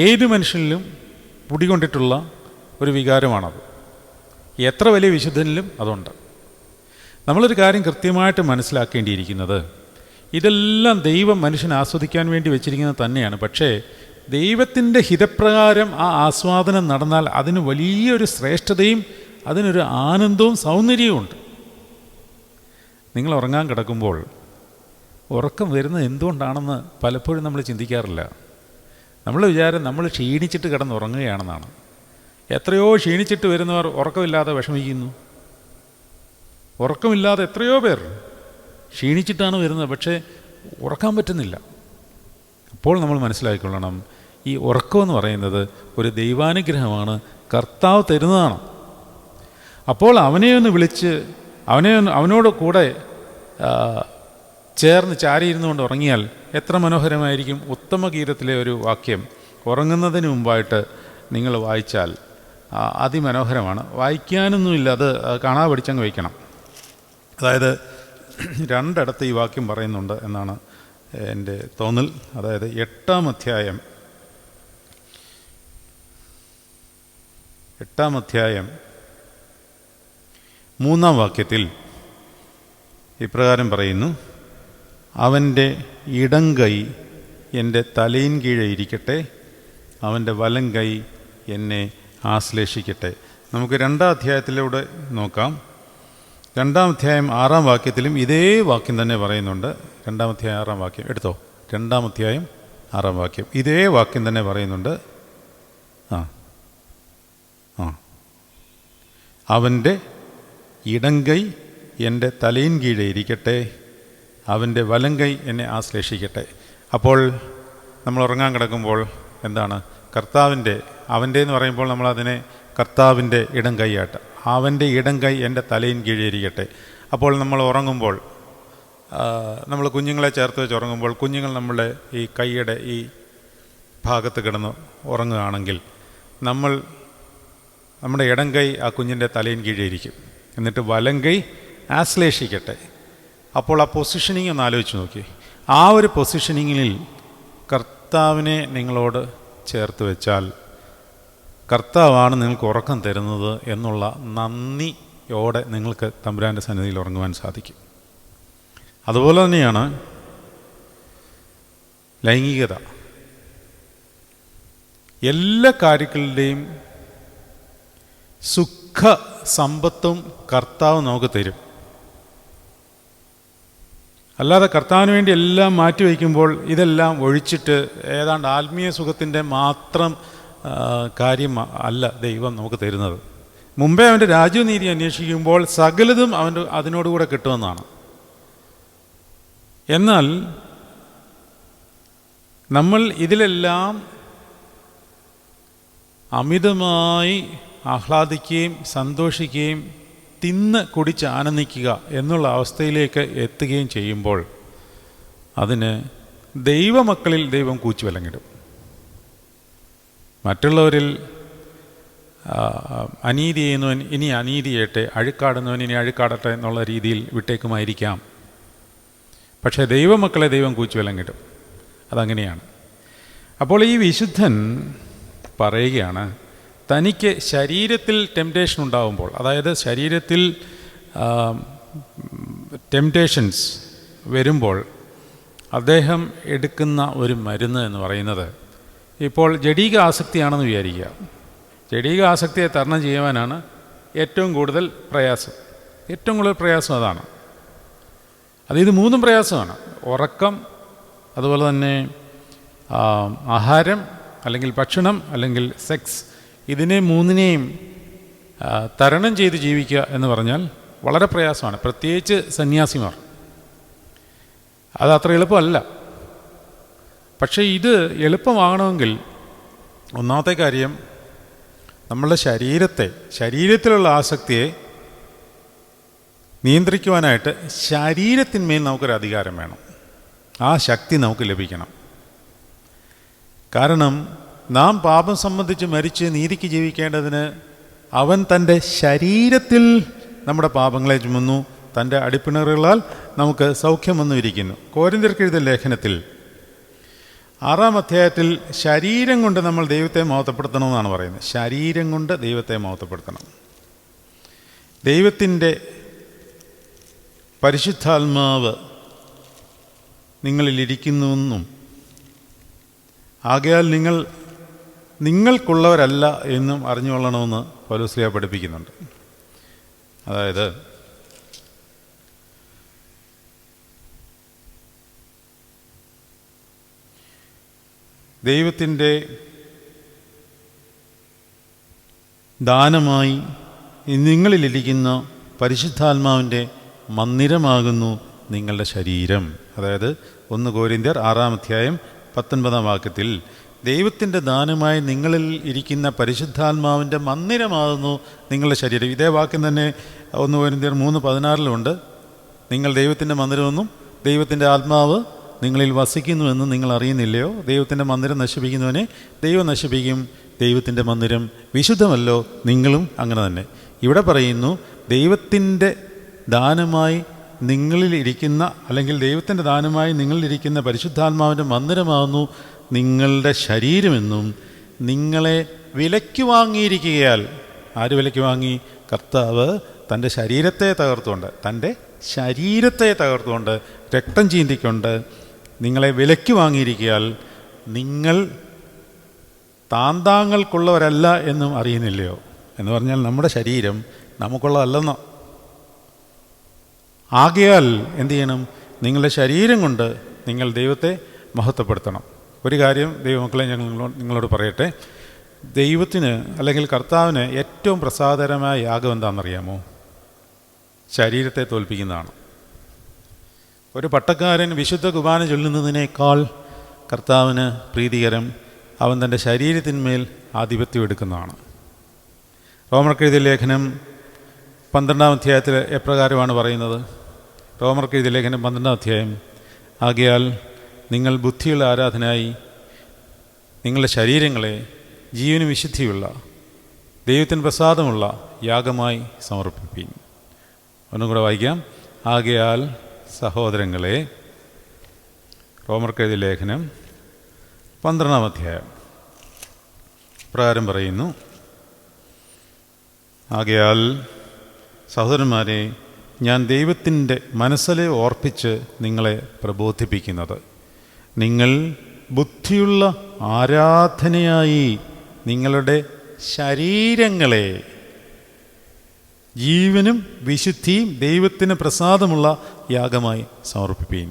ഏത് മനുഷ്യനിലും കുടികൊണ്ടിട്ടുള്ള ഒരു വികാരമാണത്. എത്ര വലിയ വിശുദ്ധനിലും അതുണ്ട്. നമ്മളൊരു കാര്യം കൃത്യമായിട്ട് മനസ്സിലാക്കേണ്ടിയിരിക്കുന്നത്, ഇതെല്ലാം ദൈവം മനുഷ്യനെ ആസ്വദിക്കാൻ വേണ്ടി വെച്ചിരിക്കുന്നത് തന്നെയാണ്. പക്ഷേ ദൈവത്തിൻ്റെ ഹിതപ്രകാരം ആ ആസ്വാദനം നടന്നാൽ അതിന് വലിയൊരു ശ്രേഷ്ഠതയും അതിനൊരു ആനന്ദവും സൗന്ദര്യവും ഉണ്ട്. നിങ്ങൾ ഉറങ്ങാൻ കിടക്കുമ്പോൾ ഉറക്കം വരുന്നത് എന്തുകൊണ്ടാണെന്ന് പലപ്പോഴും നമ്മൾ ചിന്തിക്കാറില്ല. നമ്മൾ വിചാരം നമ്മൾ ക്ഷീണിച്ചിട്ട് കിടന്നുറങ്ങുകയാണെന്നാണ്. എത്രയോ ക്ഷീണിച്ചിട്ട് വരുന്നവർ ഉറക്കമില്ലാതെ വിഷമിക്കുന്നു. ഉറക്കമില്ലാതെ എത്രയോ പേർ ക്ഷീണിച്ചിട്ടാണ് വരുന്നത്, പക്ഷേ ഉറക്കാൻ പറ്റുന്നില്ല. അപ്പോൾ നമ്മൾ മനസ്സിലാക്കിക്കൊള്ളണം, ഈ ഉറക്കമെന്ന് പറയുന്നത് ഒരു ദൈവാനുഗ്രഹമാണ്, കർത്താവ് തരുന്നതാണ്. അപ്പോൾ അവനെ ഒന്ന് വിളിച്ച് അവനോട് കൂടെ ചേർന്ന് ചാരിയിരുന്നു കൊണ്ട് ഉറങ്ങിയാൽ എത്ര മനോഹരമായിരിക്കും. ഉത്തമഗീതത്തിലെ ഒരു വാക്യം ഉറങ്ങുന്നതിന് മുമ്പായിട്ട് നിങ്ങൾ വായിച്ചാൽ അതിമനോഹരമാണ്. വായിക്കാനൊന്നുമില്ല, അത് കാണാ പഠിച്ചങ്ങ് വയ്ക്കണം. അതായത് രണ്ടിടത്ത് ഈ വാക്യം പറയുന്നുണ്ട് എന്നാണ് എൻ്റെ തോന്നൽ. അതായത് 8-ാം അധ്യായം 3-ാം വാക്യത്തിൽ ഇപ്രകാരം പറയുന്നു: അവൻ്റെ ഇടം കൈ എൻ്റെ തലയിൻ കീഴെ ഇരിക്കട്ടെ, അവൻ്റെ വലം കൈ എന്നെ ആശ്ലേഷിക്കട്ടെ. നമുക്ക് 2-ാം അധ്യായത്തിലൂടെ നോക്കാം. 2-ാം അധ്യായം 6-ാം വാക്യത്തിലും ഇതേ വാക്യം തന്നെ പറയുന്നുണ്ട്. 2-ാം അധ്യായം 6-ാം വാക്യം എടുത്തോ. 2-ാം അധ്യായം 6-ാം വാക്യം ഇതേ വാക്യം തന്നെ പറയുന്നുണ്ട്. അവൻ്റെ ഇടം കൈ എൻ്റെ തലയിൻ കീഴെ ഇരിക്കട്ടെ, അവൻ്റെ വലം കൈ എന്നെ ആശ്ലേഷിക്കട്ടെ. അപ്പോൾ നമ്മൾ ഉറങ്ങാൻ കിടക്കുമ്പോൾ എന്താണ്? അവൻ്റെ എന്ന് പറയുമ്പോൾ നമ്മളതിനെ കർത്താവിൻ്റെ ഇടം കൈയാട്ട്, അവൻ്റെ ഇടം കൈ എൻ്റെ തലയിൻ കീഴെ ഇരിക്കട്ടെ. അപ്പോൾ നമ്മൾ ഉറങ്ങുമ്പോൾ, നമ്മൾ കുഞ്ഞുങ്ങളെ ചേർത്ത് വെച്ച് ഉറങ്ങുമ്പോൾ, കുഞ്ഞുങ്ങൾ നമ്മളുടെ ഈ കൈയുടെ ഈ ഭാഗത്ത് കിടന്ന് ഉറങ്ങുകയാണെങ്കിൽ നമ്മുടെ ഇടം കൈ ആ കുഞ്ഞിൻ്റെ തലയിൻ കീഴെ ഇരിക്കും. എന്നിട്ട് വലം കൈ ആശ്ലേഷിക്കട്ടെ. അപ്പോൾ ആ പൊസിഷനിങ് ഒന്ന് ആലോചിച്ച് നോക്കി. ആ ഒരു പൊസിഷനിങ്ങിൽ കർത്താവിനെ നിങ്ങളോട് ചേർത്ത് വെച്ചാൽ കർത്താവാണ് നിങ്ങൾക്ക് ഉറക്കം തരുന്നത് എന്നുള്ള നന്ദിയോടെ നിങ്ങൾക്ക് തമ്പുരാൻ്റെ സന്നിധിയിൽ ഉറങ്ങുവാൻ സാധിക്കും. അതുപോലെ തന്നെയാണ് ലൈംഗികത. എല്ലാ കാര്യങ്ങളുടെയും സുഖ സമ്പത്തും കർത്താവ് നമുക്ക് തരും. അല്ലാതെ കർത്താവിന് വേണ്ടി എല്ലാം മാറ്റിവെക്കുമ്പോൾ ഇതെല്ലാം ഒഴിച്ചിട്ട് ഏതാണ്ട് ആത്മീയ സുഖത്തിൻ്റെ മാത്രം കാര്യം അല്ല ദൈവം നമുക്ക് തരുന്നത്. മുമ്പേ അവൻ്റെ രാജ്യനീതി അന്വേഷിക്കുമ്പോൾ സകലതും അതിനോടുകൂടെ കിട്ടുമെന്നാണ്. എന്നാൽ നമ്മൾ ഇതിലെല്ലാം അമിതമായി ആഹ്ലാദിക്കുകയും സന്തോഷിക്കുകയും തിന്ന് കുടിച്ച് ആനന്ദിക്കുക എന്നുള്ള അവസ്ഥയിലേക്ക് എത്തുകയും ചെയ്യുമ്പോൾ അതിന് ദൈവമക്കളിൽ ദൈവം കൂച്ചുവിലങ്ങിടും. മറ്റുള്ളവരിൽ അനീതി ചെയ്യുന്നവൻ ഇനി അനീതി ചെയ്യട്ടെ, അഴുക്കാടുന്നവൻ ഇനി അഴുക്കാടട്ടെ എന്നുള്ള രീതിയിൽ വിട്ടേക്കുമായിരിക്കാം. പക്ഷേ ദൈവമക്കളെ ദൈവം കൂച്ചുവിലങ്ങിടും. അതങ്ങനെയാണ്. അപ്പോൾ ഈ വിശുദ്ധൻ പറയുകയാണ്, തനിക്ക് ശരീരത്തിൽ ടെംപ്റ്റേഷൻ ഉണ്ടാകുമ്പോൾ, അതായത് ശരീരത്തിൽ ടെംപ്റ്റേഷൻസ് വരുമ്പോൾ അദ്ദേഹം എടുക്കുന്ന ഒരു മരുന്ന് എന്ന് പറയുന്നത്, ഇപ്പോൾ ജഡീക ആസക്തിയാണെന്ന് വിചാരിക്കുക. ജഡീക ആസക്തിയെ തരണം ചെയ്യുവാനാണ് ഏറ്റവും കൂടുതൽ പ്രയാസം. ഏറ്റവും കൂടുതൽ പ്രയാസം അതാണ്. ഇത് മൂന്നും പ്രയാസമാണ്. ഉറക്കം, അതുപോലെ തന്നെ ആഹാരം അല്ലെങ്കിൽ ഭക്ഷണം അല്ലെങ്കിൽ സെക്സ്, ഇതിനെ മൂന്നിനെയും തരണം ചെയ്ത് ജീവിക്കുക എന്ന് പറഞ്ഞാൽ വളരെ പ്രയാസമാണ്. പ്രത്യേകിച്ച് സന്യാസിമാർ. അത് അത്ര എളുപ്പമല്ല. പക്ഷേ ഇത് എളുപ്പമാകണമെങ്കിൽ ഒന്നാമത്തെ കാര്യം, നമ്മളുടെ ശരീരത്തിലുള്ള ആസക്തിയെ നിയന്ത്രിക്കുവാനായിട്ട് ശരീരത്തിന്മേൽ നമുക്കൊരു അധികാരം വേണം. ആ ശക്തി നമുക്ക് ലഭിക്കണം. കാരണം നാം പാപം സംബന്ധിച്ച് മരിച്ച് നീതിക്ക് ജീവിക്കേണ്ടതിന് അവൻ തൻ്റെ ശരീരത്തിൽ നമ്മുടെ പാപങ്ങളെ ചുമന്നു, തൻ്റെ അടിപ്പിണറുകളാൽ നമുക്ക് സൗഖ്യം വന്നിരിക്കുന്നു. കൊരിന്ത്യർക്ക് എഴുതിയ ലേഖനത്തിൽ 6-ാം അധ്യായത്തിൽ ശരീരം കൊണ്ട് നമ്മൾ ദൈവത്തെ മഹത്വപ്പെടുത്തണമെന്നാണ് പറയുന്നത്. ശരീരം കൊണ്ട് ദൈവത്തെ മഹത്വപ്പെടുത്തണം. ദൈവത്തിൻ്റെ പരിശുദ്ധാത്മാവ് നിങ്ങളിലിരിക്കുന്നുവെന്നും ആകയാൽ നിങ്ങൾക്കുള്ളവരല്ല എന്നും അറിഞ്ഞുകൊള്ളണമെന്ന് പൗലോസ് പഠിപ്പിക്കുന്നുണ്ട്. അതായത് ദൈവത്തിൻ്റെ ദാനമായി നിങ്ങളിലിരിക്കുന്ന പരിശുദ്ധാത്മാവിൻ്റെ മന്ദിരമാകുന്നു നിങ്ങളുടെ ശരീരം. അതായത് 1 കൊരിന്ത്യർ 6-ാം അധ്യായം 19-ാം വാക്യത്തിൽ ദൈവത്തിൻ്റെ ദാനമായി നിങ്ങളിൽ ഇരിക്കുന്ന പരിശുദ്ധാത്മാവിൻ്റെ മന്ദിരമാകുന്നു നിങ്ങളുടെ ശരീരം. ഇതേ വാക്യം തന്നെ 1 കൊരിന്ത്യർ 3:16 നിങ്ങൾ ദൈവത്തിൻ്റെ മന്ദിരമെന്നും ദൈവത്തിൻ്റെ ആത്മാവ് നിങ്ങളിൽ വസിക്കുന്നുവെന്നും നിങ്ങൾ അറിയുന്നില്ലയോ? ദൈവത്തിൻ്റെ മന്ദിരം നശിപ്പിക്കുന്നവനെ ദൈവം നശിപ്പിക്കും. ദൈവത്തിൻ്റെ മന്ദിരം വിശുദ്ധമല്ലോ, നിങ്ങളും അങ്ങനെ തന്നെ. ഇവിടെ പറയുന്നു, ദൈവത്തിൻ്റെ ദാനമായി നിങ്ങളിലിരിക്കുന്ന, അല്ലെങ്കിൽ ദൈവത്തിൻ്റെ ദാനമായി നിങ്ങളിലിരിക്കുന്ന പരിശുദ്ധാത്മാവിൻ്റെ മന്ദിരമാകുന്നു നിങ്ങളുടെ ശരീരമെന്നും നിങ്ങളെ വിലയ്ക്ക് വാങ്ങിയിരിക്കുകയാൽ. ആര് വിലയ്ക്ക് വാങ്ങി? കർത്താവ് തൻ്റെ ശരീരത്തെ തകർത്തുകൊണ്ട് രക്തം ചീന്തിക്കൊണ്ട് നിങ്ങളെ വിലയ്ക്ക് വാങ്ങിയിരിക്കുകയാൽ നിങ്ങൾ താന്താങ്ങൾക്കുള്ളവരല്ല എന്നും അറിയുന്നില്ലയോ? എന്ന് പറഞ്ഞാൽ നമ്മുടെ ശരീരം നമുക്കുള്ളതല്ലെന്നോ. ആകയാൽ എന്തു ചെയ്യണം? നിങ്ങളുടെ ശരീരം കൊണ്ട് നിങ്ങൾ ദൈവത്തെ മഹത്വപ്പെടുത്തണം. ഒരു കാര്യം ദൈവമക്കളെ നിങ്ങളോട് പറയട്ടെ, ദൈവത്തിന് അല്ലെങ്കിൽ കർത്താവിന് ഏറ്റവും പ്രസാദകരമായ യാഗം എന്താണെന്നറിയാമോ? ശരീരത്തെ തോൽപ്പിക്കുന്നതാണ്. ഒരു പട്ടക്കാരൻ വിശുദ്ധ കുർബാന ചൊല്ലുന്നതിനേക്കാൾ കർത്താവിന് പ്രീതികരം അവൻ തൻ്റെ ശരീരത്തിന്മേൽ ആധിപത്യം എടുക്കുന്നതാണ്. റോമർക്ക് എഴുതിയ ലേഖനം 12-ാം അധ്യായത്തിൽ എപ്രകാരമാണ് പറയുന്നത്? റോമർക്ക് എഴുതിയ ലേഖനം 12-ാം അധ്യായം, ആകയാൽ നിങ്ങൾ ബുദ്ധിയുള്ള ആരാധനയായി നിങ്ങളുടെ ശരീരങ്ങളെ ജീവന് വിശുദ്ധിയുള്ള ദൈവത്തിന് പ്രസാദമുള്ള യാഗമായി സമർപ്പിപ്പീൻ. ഒന്നും കൂടെ വായിക്കാം. ആകയാൽ സഹോദരങ്ങളെ, റോമർക്ക് എഴുതിയ ലേഖനം 12-ാം അധ്യായം പ്രകാരം പറയുന്നു, ആകയാൽ സഹോദരന്മാരെ, ഞാൻ ദൈവത്തിൻ്റെ മനസ്സിലെ ഓർപ്പിച്ച് നിങ്ങളെ പ്രബോധിപ്പിക്കുന്നത്, നിങ്ങൾ ബുദ്ധിയുള്ള ആരാധനയായി നിങ്ങളുടെ ശരീരങ്ങളെ ജീവനും വിശുദ്ധിയും ദൈവത്തിന് പ്രസാദമുള്ള യാഗമായി സമർപ്പിപ്പീൻ.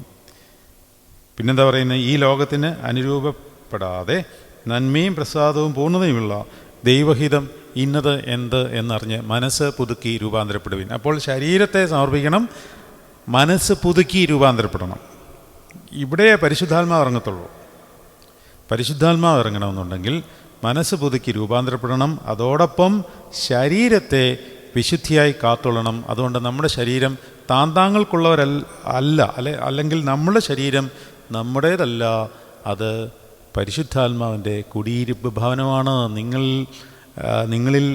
പിന്നെന്താ പറയുന്നത്? ഈ ലോകത്തിന് അനുരൂപപ്പെടാതെ നന്മയും പ്രസാദവും പൂർണ്ണതയുമുള്ള ദൈവഹിതം ഇന്നത് എന്ത് എന്നറിഞ്ഞ് മനസ്സ് പുതുക്കി രൂപാന്തരപ്പെടുവീൻ. അപ്പോൾ ശരീരത്തെ സമർപ്പിക്കണം, മനസ്സ് പുതുക്കി രൂപാന്തരപ്പെടണം. ഇവിടെ പരിശുദ്ധാത്മാവ് ഇറങ്ങത്തുള്ളൂ. പരിശുദ്ധാത്മാവ് ഇറങ്ങണമെന്നുണ്ടെങ്കിൽ മനസ്സ് പുതുക്കി രൂപാന്തരപ്പെടണം. അതോടൊപ്പം ശരീരത്തെ വിശുദ്ധിയായി കാത്തുകൊള്ളണം. അതുകൊണ്ട് നമ്മുടെ ശരീരം താന്താങ്ങൾക്കുള്ളവരല്ല അല്ലെങ്കിൽ നമ്മുടെ ശരീരം നമ്മുടേതല്ല, അത് പരിശുദ്ധാത്മാവിൻ്റെ കുടിയിരിപ്പ് ഭവനമാണ്. നിങ്ങളിൽ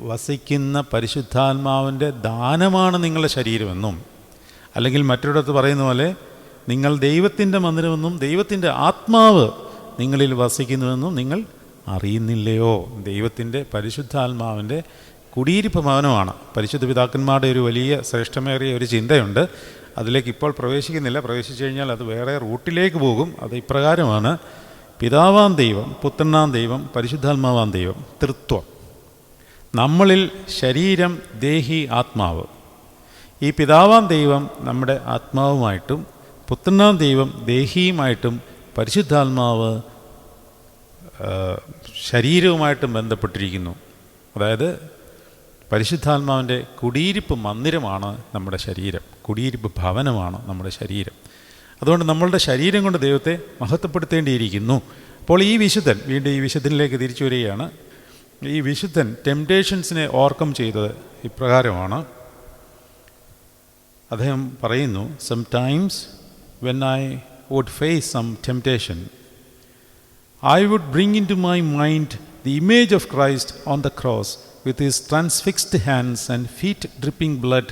വസിക്കുന്ന പരിശുദ്ധാത്മാവിൻ്റെ ദാനമാണ് നിങ്ങളുടെ ശരീരമെന്നും, അല്ലെങ്കിൽ മറ്റൊരിടത്ത് പറയുന്ന പോലെ നിങ്ങൾ ദൈവത്തിൻ്റെ മന്ദിരമെന്നും ദൈവത്തിൻ്റെ ആത്മാവ് നിങ്ങളിൽ വസിക്കുന്നുവെന്നും നിങ്ങൾ അറിയുന്നില്ലയോ. ദൈവത്തിൻ്റെ പരിശുദ്ധാത്മാവിൻ്റെ കുടിയിരിപ്പ് ഭവനമാണ്. പരിശുദ്ധ പിതാക്കന്മാരുടെ ഒരു വലിയ ശ്രേഷ്ഠമേറിയ ഒരു ചിന്തയുണ്ട്. അതിലേക്ക് ഇപ്പോൾ പ്രവേശിക്കുന്നില്ല. പ്രവേശിച്ചു കഴിഞ്ഞാൽ അത് വേറെ റൂട്ടിലേക്ക് പോകും. അത് ഇപ്രകാരമാണ്: പിതാവാം ദൈവം, പുത്രനാം ദൈവം, പരിശുദ്ധാത്മാവാം ദൈവം, ത്രിത്വം. നമ്മളിൽ ശരീരം, ദേഹി, ആത്മാവ്. ഈ പിതാവാം ദൈവം നമ്മുടെ ആത്മാവുമായിട്ടും പുത്രനാം ദൈവം ദേഹിയുമായിട്ടും പരിശുദ്ധാത്മാവ് ശരീരവുമായിട്ടും ബന്ധപ്പെട്ടിരിക്കുന്നു. അതായത് പരിശുദ്ധാത്മാവിൻ്റെ കുടിയിരിപ്പ് മന്ദിരമാണ് നമ്മുടെ ശരീരം, കുടിയിരിപ്പ് ഭവനമാണ് നമ്മുടെ ശരീരം. അതുകൊണ്ട് നമ്മളുടെ ശരീരം കൊണ്ട് ദൈവത്തെ മഹത്വപ്പെടുത്തേണ്ടിയിരിക്കുന്നു. അപ്പോൾ ഈ വിശുദ്ധൻ, വീണ്ടും ഈ വിശുദ്ധനിലേക്ക് തിരിച്ചു വരികയാണ്. ഈ വിശുദ്ധൻ ടെംപ്റ്റേഷൻസിനെ ഓവർകം ചെയ്തത് ഇപ്രകാരമാണ്. അദ്ദേഹം പറയുന്നു, sometimes when I would face some temptation, I would bring into my mind the image of Christ on the cross with his transfixed hands and feet dripping blood,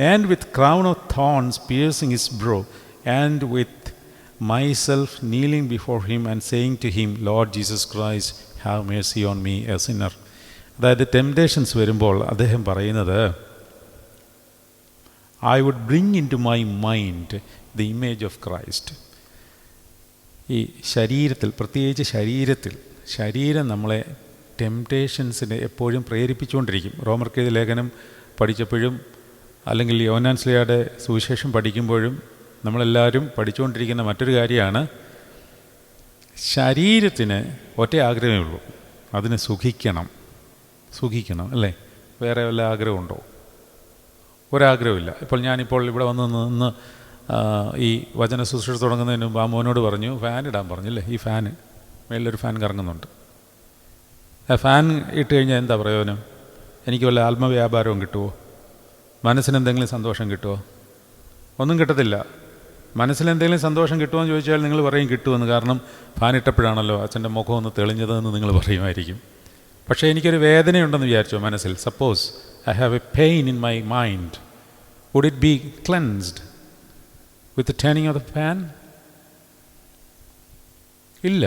and with crown of thorns piercing his brow, and with myself kneeling before him and saying to him, Lord Jesus Christ, have mercy on me, a sinner. അതായത് temptations വരുമ്പോൾ അദ്ദേഹം പറയുന്നത്, I would bring into my mind the image of Christ. ഈ ശരീരത്തിൽ, പ്രത്യേകിച്ച് ശരീരം നമ്മളെ ടെംപ്റ്റേഷൻസിനെ എപ്പോഴും പ്രേരിപ്പിച്ചുകൊണ്ടിരിക്കും. റോമർക്കെഴുതിയ ലേഖനം പഠിച്ചപ്പോഴും അല്ലെങ്കിൽ യോഹന്നാൻ ശ്ലീഹായുടെ സുവിശേഷം പഠിക്കുമ്പോഴും നമ്മളെല്ലാവരും പഠിച്ചുകൊണ്ടിരിക്കുന്ന മറ്റൊരു കാര്യമാണ്, ശരീരത്തിന് ഒറ്റ ആഗ്രഹമേ ഉള്ളൂ, അതിന് സുഖിക്കണം അല്ലേ? വേറെ വല്ല ആഗ്രഹമുണ്ടോ? ഒരാഗ്രഹമില്ല. ഞാനിപ്പോൾ ഇവിടെ വന്ന് നിന്ന് ഈ വചന ശുശ്രൂഷ തുടങ്ങുന്നതിന് മുമ്പ് ആ മോനോട് പറഞ്ഞു, ഫാൻ ഇടാൻ പറഞ്ഞില്ലേ? ഈ ഫാന് മേളിലൊരു ഫാൻ കറങ്ങുന്നുണ്ട്. ആ ഫാൻ ഇട്ട് കഴിഞ്ഞാൽ എന്താ പ്രയോജനം? എനിക്ക് വല്ല ആത്മവ്യാപാരവും കിട്ടുമോ? മനസ്സിനെന്തെങ്കിലും സന്തോഷം കിട്ടുമോ? ഒന്നും കിട്ടത്തില്ല. മനസ്സിലെന്തെങ്കിലും സന്തോഷം കിട്ടുമോ എന്ന് ചോദിച്ചാൽ നിങ്ങൾ പറയും കിട്ടുമെന്ന്. കാരണം ഫാൻ ഇട്ടപ്പോഴാണല്ലോ അച്ഛൻ്റെ മുഖം ഒന്ന് തെളിഞ്ഞതെന്ന് നിങ്ങൾ പറയുമായിരിക്കും. പക്ഷേ എനിക്കൊരു വേദനയുണ്ടെന്ന് വിചാരിച്ചോ മനസ്സിൽ. Suppose I have a pain in my mind. Would it be cleansed with the turning of the fan? ഇല്ല.